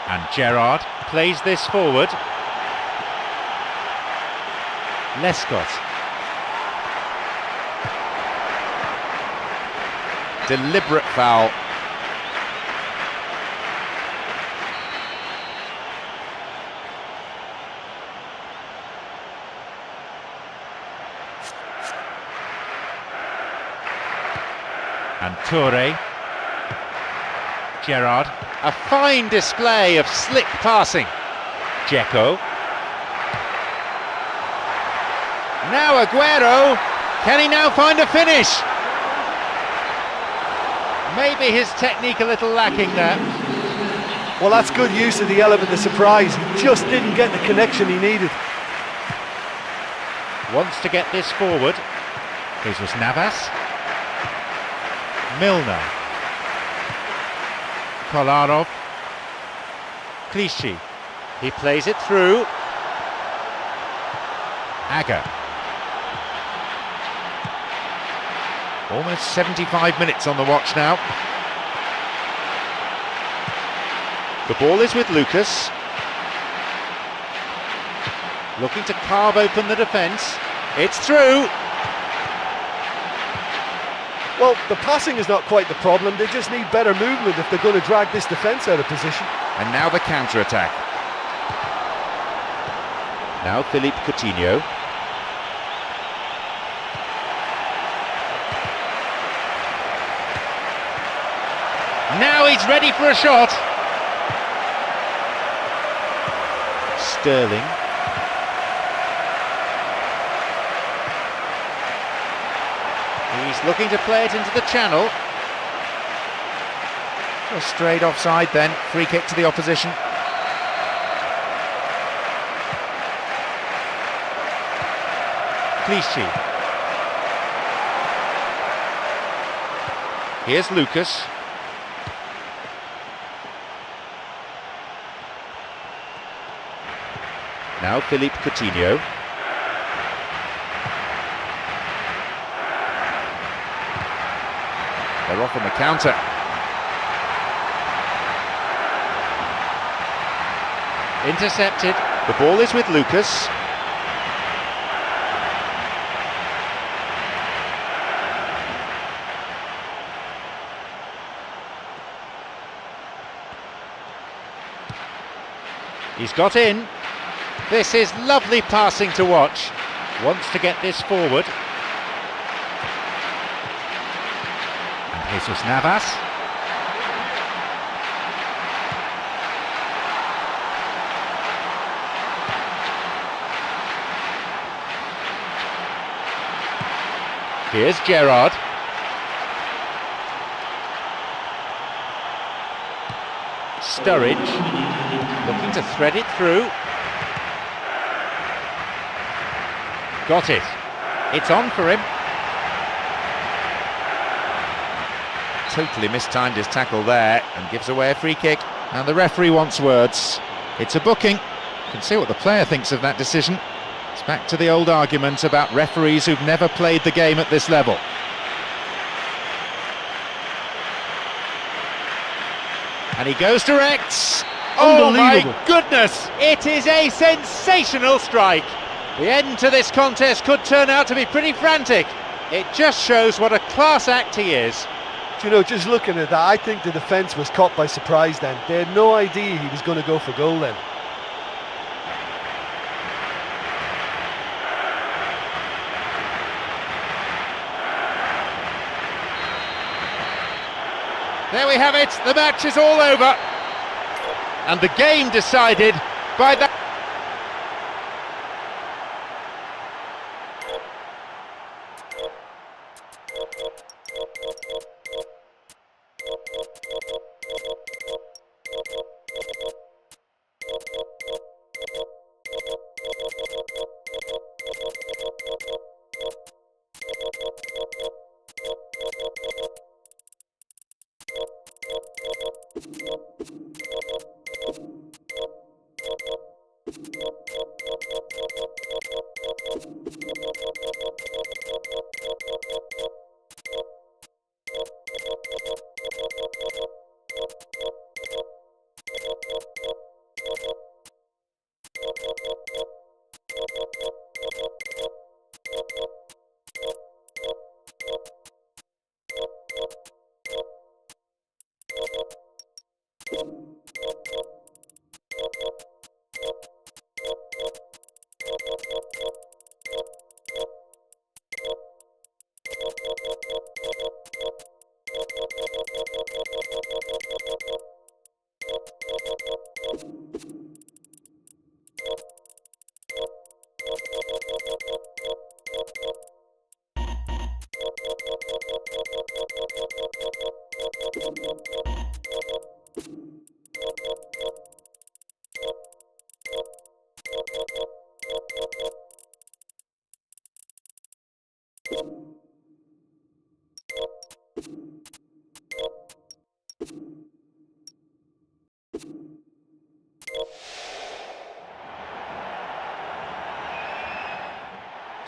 And Gerrard plays this forward. Lescott. Deliberate foul. And Toure. Gerrard. A fine display of slick passing. Dzeko. Now Aguero. Can he now find a finish? Maybe his technique a little lacking there. Well, that's good use of the element of surprise. He just didn't get the connection he needed. Wants to get this forward. Jesus Navas. Milner. Kolarov. Clichy. He plays it through. Agger. Almost 75 minutes on the watch now. The ball is with Lucas. Looking to carve open the defence. It's through. Well, the passing is not quite the problem. They just need better movement if they're going to drag this defence out of position. And now the counter-attack. Now Philippe Coutinho. Now he's ready for a shot. Sterling. He's looking to play it into the channel. Just straight offside then. Free kick to the opposition. Clichy. Here's Lucas. Now Philippe Coutinho. They're off on the counter. Intercepted. The ball is with Lucas. He's got in. This is lovely passing to watch. wants to get this forward. And Jesus Navas. Here's Gerrard. Sturridge looking to thread it through. Got it. It's on for him. Totally mistimed his tackle there and gives away a free kick. And the referee wants words. It's a booking. You can see what the player thinks of that decision. It's back to the old argument about referees who've never played the game at this level. And he goes direct. Oh my goodness! It is a sensational strike. The end to this contest could turn out to be pretty frantic. It just shows what a class act he is. Do you know, just looking at that, I think the defence was caught by surprise then. They had no idea he was going to go for goal then. There we have it, the match is all over. And the game decided by that.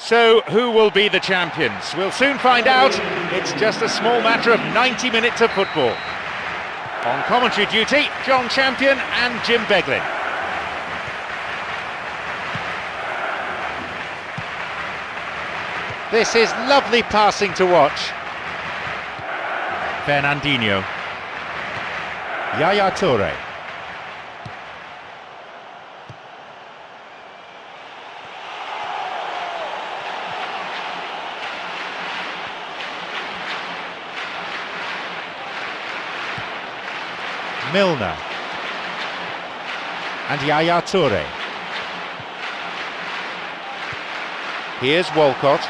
So, who will be the champions? We'll soon find out. It's just a small matter of 90 minutes of football. On commentary duty, John Champion and Jim Beglin. This is lovely passing to watch. Fernandinho. Yaya Toure. Milner and Yaya Toure. Here's Walcott.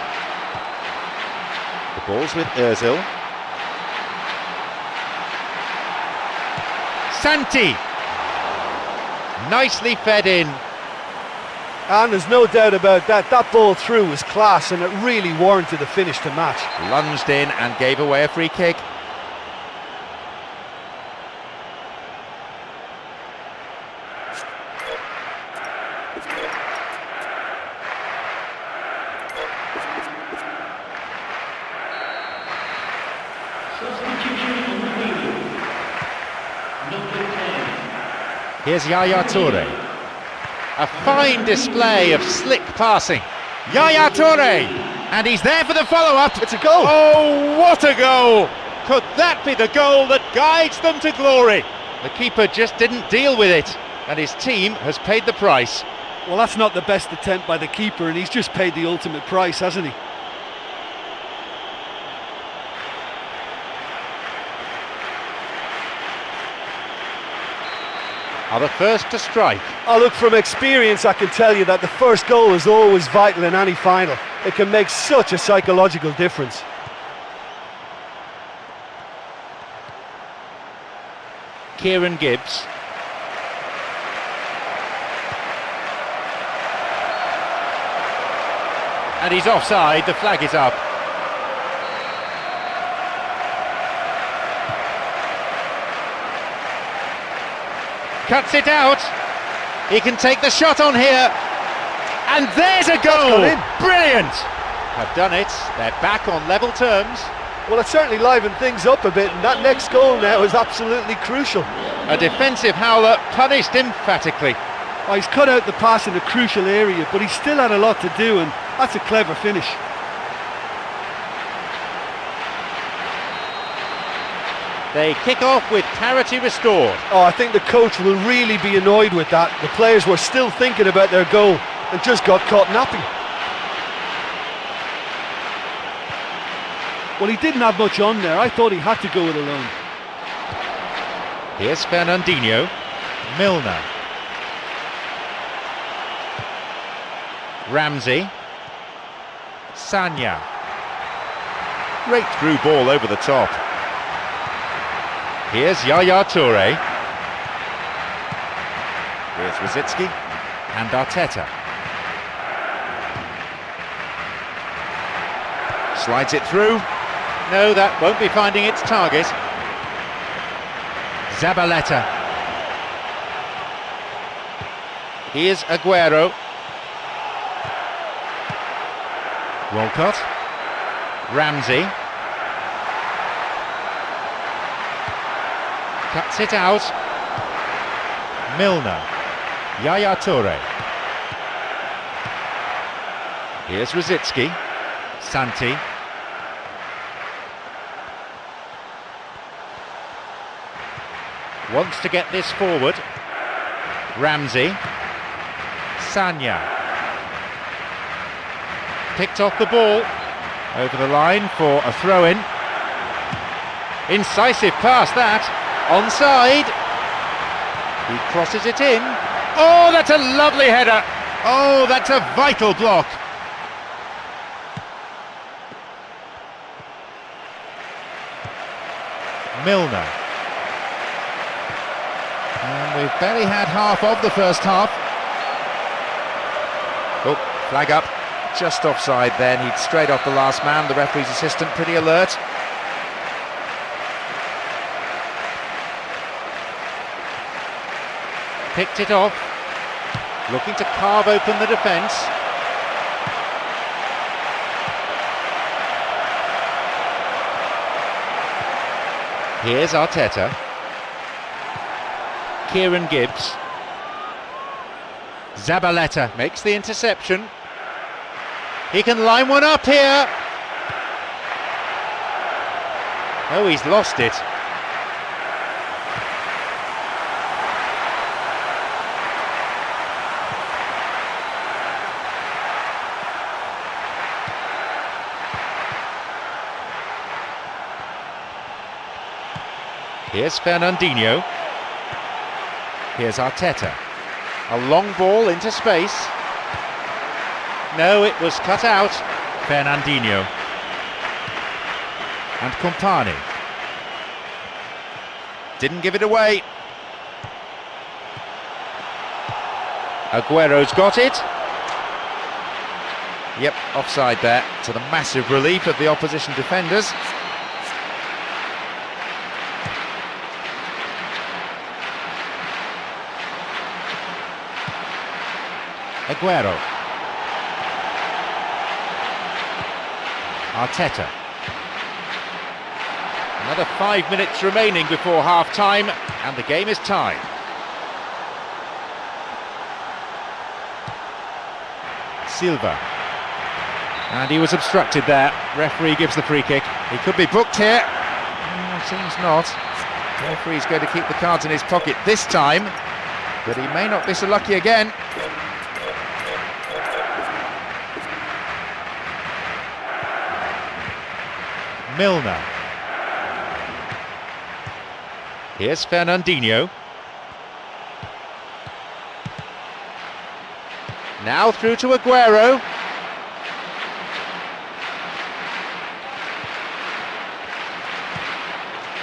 The ball's with Ozil. Santi. Nicely fed in. And there's no doubt about that. That ball through was class and it really warranted a finish to match. Lunged in and gave away a free kick. Here's Yaya Toure. A fine display of slick passing. Yaya Toure! And he's there for the follow-up. It's a goal! Oh, what a goal! Could that be the goal that guides them to glory? The keeper just didn't deal with it, and his team has paid the price. Well, that's not the best attempt by the keeper, and he's just paid the ultimate price, hasn't he? Are the first to strike. Oh, look, from experience, I can tell you that the first goal is always vital in any final. It can make such a psychological difference. Kieran Gibbs. And he's offside, the flag is up. Cuts it out. He can take the shot on here. And there's a goal! gone in. Brilliant! Have done it. They're back on level terms. Well, it certainly livened things up a bit, and that next goal now is absolutely crucial. A defensive howler punished emphatically. Oh, he's cut out the pass in a crucial area, but he's still had a lot to do, and that's a clever finish. They kick off with parity restored. Oh, I think the coach will really be annoyed with that. The players were still thinking about their goal and just got caught napping. Well, he didn't have much on there. I thought he had to go it alone. Here's Fernandinho. Milner. Ramsey. Sanya. Great through ball over the top. Here's Yaya Toure. Here's Rosicky and Arteta. Slides it through. No, that won't be finding its target. Zabaleta. Here's Aguero. Walcott. Ramsey. Cuts it out. Milner. Yaya Toure. Here's Rosicky. Santi. Wants to get this forward. Ramsey. Sanya. Picked off the ball. Over the line for a throw-in. Incisive pass that. Onside. He crosses it in. Oh, that's a lovely header. Oh, that's a vital block. Milner. And we've barely had half of the first half. Oh, flag up. Just offside then. He'd straight off the last man. The referee's assistant pretty alert. Picked it off. Looking to carve open the defence. Here's Arteta. Kieran Gibbs. Zabaleta makes the interception. He can line one up here. Oh, he's lost it. Here's Fernandinho. Here's Arteta. A long ball into space. No, it was cut out. Fernandinho. And Kompany. Didn't give it away. Aguero's got it. Yep, offside there, to the massive relief of the opposition defenders. Aguero. Arteta. Another 5 minutes remaining before half-time, and the game is tied. Silva. And he was obstructed there. Referee gives the free kick. He could be booked here. Seems not. Referee's going to keep the cards in his pocket this time, but he may not be so lucky again. Milner. Here's Fernandinho. Now through to Aguero.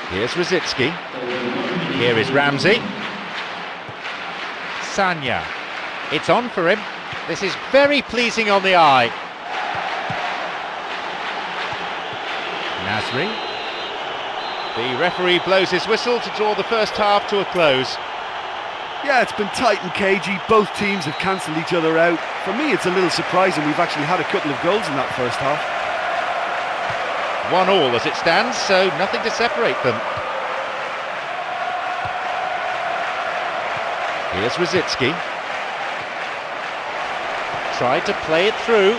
Here's Rosicky. Here is Ramsey. Sanya. It's on for him. This is very pleasing on the eye. Nasri. The referee blows his whistle to draw the first half to a close. Yeah, it's been tight and cagey. Both teams have cancelled each other out. For me, it's a little surprising we've actually had a couple of goals in that first half. 1-1 as it stands, so nothing to separate them. Here's Rosicky. Tried to play it through.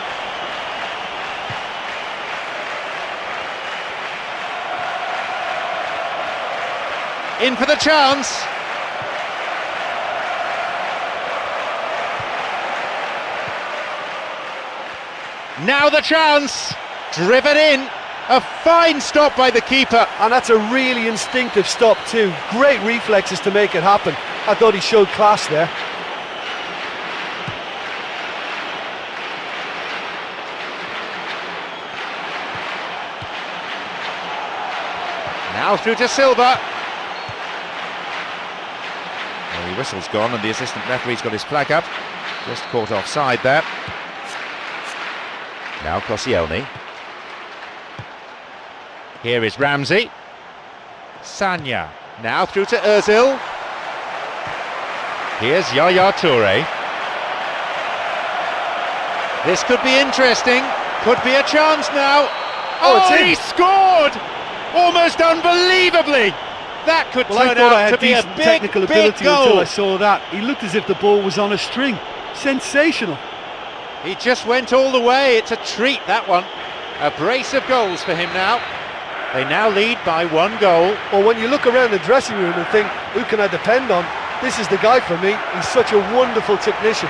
In for the chance. Now the chance. Driven in. A fine stop by the keeper. And that's a really instinctive stop too. Great reflexes to make it happen. I thought he showed class there. Now through to Silva. Well, the whistle's gone and the assistant referee's got his flag up. Just caught offside there. Now Koscielny. Here is Ramsey. Sanya. Now through to Ozil. Here's Yaya Toure. This could be interesting. Could be a chance now. Oh, it's in. He scored! Almost unbelievably. That could Well, I turn thought I out had to be a decent big, technical big ability until goal. I saw that. He looked as if the ball was on a string. Sensational. He just went all the way. It's a treat, that one. A brace of goals for him now. They now lead by 1 goal. Well, when you look around the dressing room and think, who can I depend on? This is the guy for me. He's such a wonderful technician.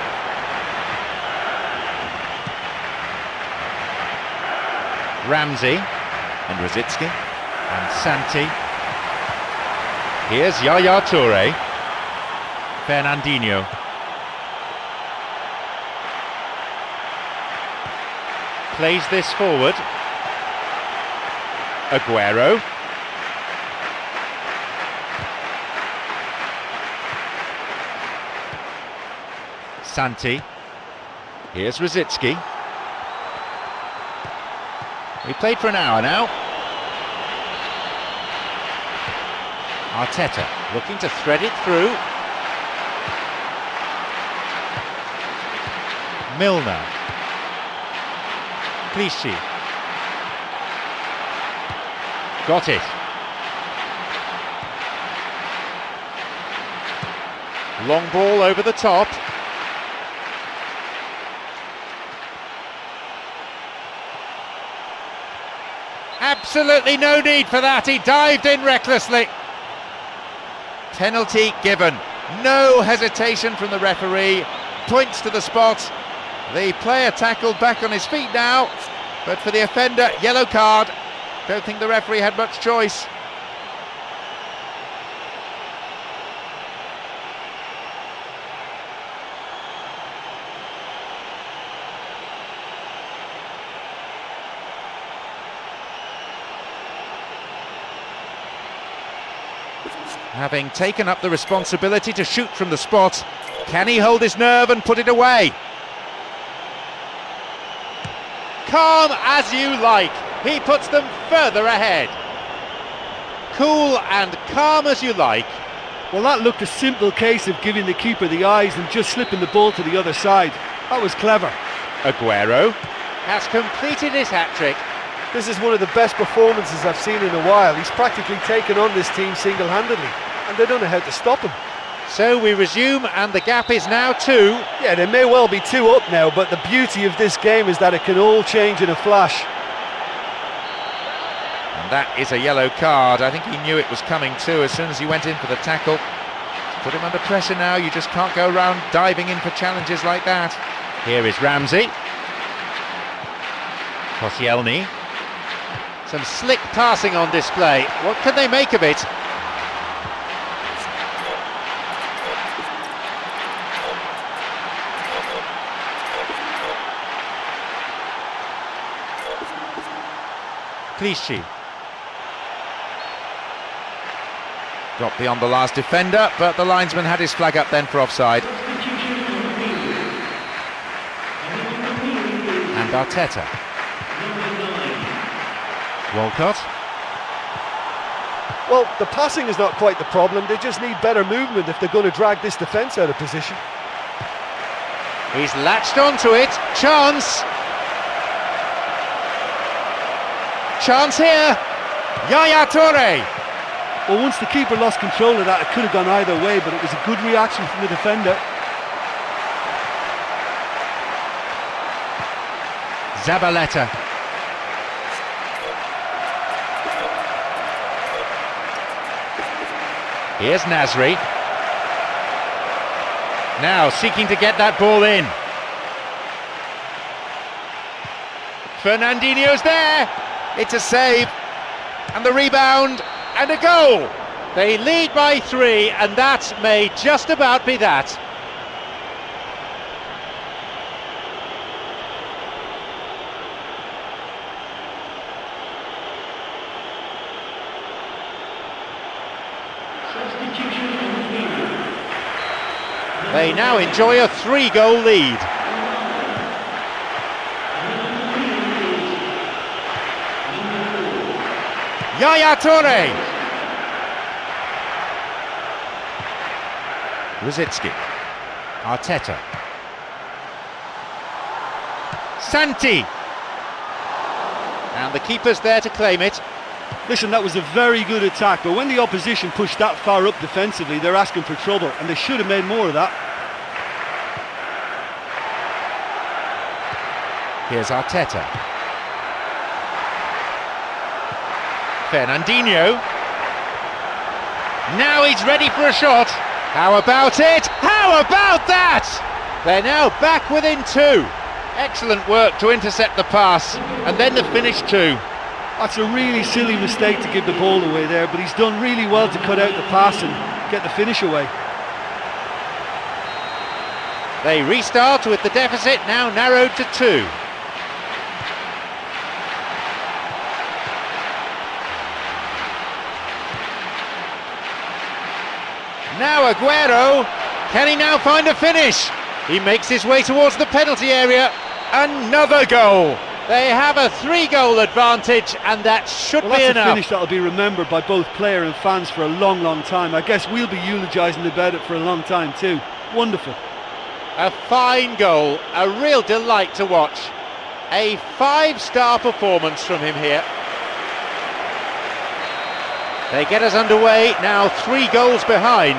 Ramsey and Rosicky and Santi. Here's Yaya Toure. Fernandinho. Plays this forward. Aguero. Santi. Here's Rosicky. We played for an hour now. Arteta looking to thread it through. Milner. Clichy. Got it. Long ball over the top. Absolutely no need for that. He dived in recklessly. Penalty given. No hesitation from the referee. Points to the spot. The player tackled back on his feet now, but for the offender, yellow card. Don't think the referee had much choice. Having taken up the responsibility to shoot from the spot, can he hold his nerve and put it away? Calm as you like. He puts them further ahead. Cool and calm as you like. Well, that looked a simple case of giving the keeper the eyes and just slipping the ball to the other side. That was clever. Aguero has completed his hat-trick. This is one of the best performances I've seen in a while. He's practically taken on this team single-handedly, and they don't know how to stop him. So we resume, and the gap is now 2. Yeah, they may well be 2 up now, but the beauty of this game is that it can all change in a flash. And that is a yellow card. I think he knew it was coming too as soon as he went in for the tackle. Put him under pressure now. You just can't go around diving in for challenges like that. Here is Ramsey. Koscielny. Some slick passing on display. What can they make of it? Clichy. Got beyond the last defender, but the linesman had his flag up then for offside. And Arteta. Walcott. Well, the passing is not quite the problem. They just need better movement if they're going to drag this defence out of position. He's latched onto it. Chance. Chance here. Yaya Toure. Well, once the keeper lost control of that, it could have gone either way, but it was a good reaction from the defender. Zabaleta. Here's Nasri. Now seeking to get that ball in. Fernandinho's there. It's a save. And the rebound. And a goal! They lead by 3, and that may just about be that. Substitution on the field. They now enjoy a 3-goal lead. Yaya Toure. Rosicki. Arteta. Santi. And the keeper's there to claim it. Listen, that was a very good attack, but when the opposition pushed that far up defensively, they're asking for trouble, and they should have made more of that. Here's Arteta. Fernandinho. Now he's ready for a shot. How about it? How about that? They're now back within 2. Excellent work to intercept the pass, and then the finish too. That's a really silly mistake to give the ball away there, but he's done really well to cut out the pass and get the finish away. They restart with the deficit now narrowed to 2. Now Aguero, can he now find a finish? He makes his way towards the penalty area. Another goal. They have a 3-goal advantage, and that should Well, be that's enough. a finish that'll be remembered by both player and fans for a long, long time. I guess we'll be eulogising about it for a long time too. Wonderful. A fine goal, a real delight to watch. A 5-star performance from him here. They get us underway, now 3 goals behind.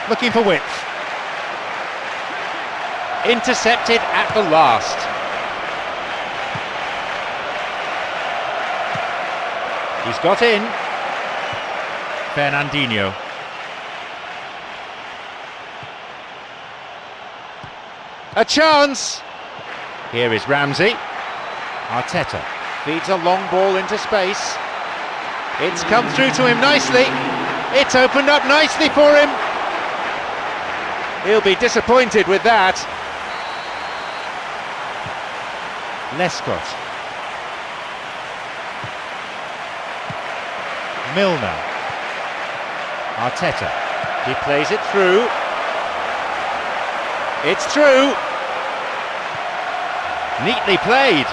Looking for width. Intercepted at the last. He's got in. Fernandinho. A chance! Here is Ramsey. Arteta feeds a long ball into space. It's come through to him nicely. It's opened up nicely for him. He'll be disappointed with that. Lescott. Milner. Arteta. He plays it through. It's true. Neatly played.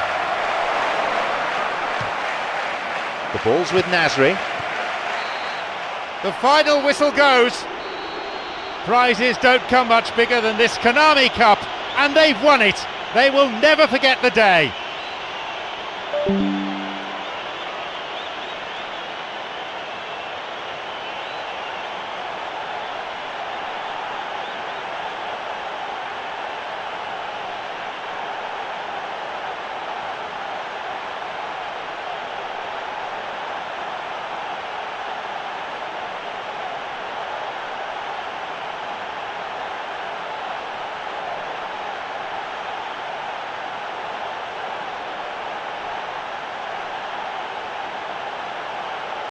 The ball's with Nasri. The final whistle goes. Prizes don't come much bigger than this Konami Cup, and they've won it. They will never forget the day.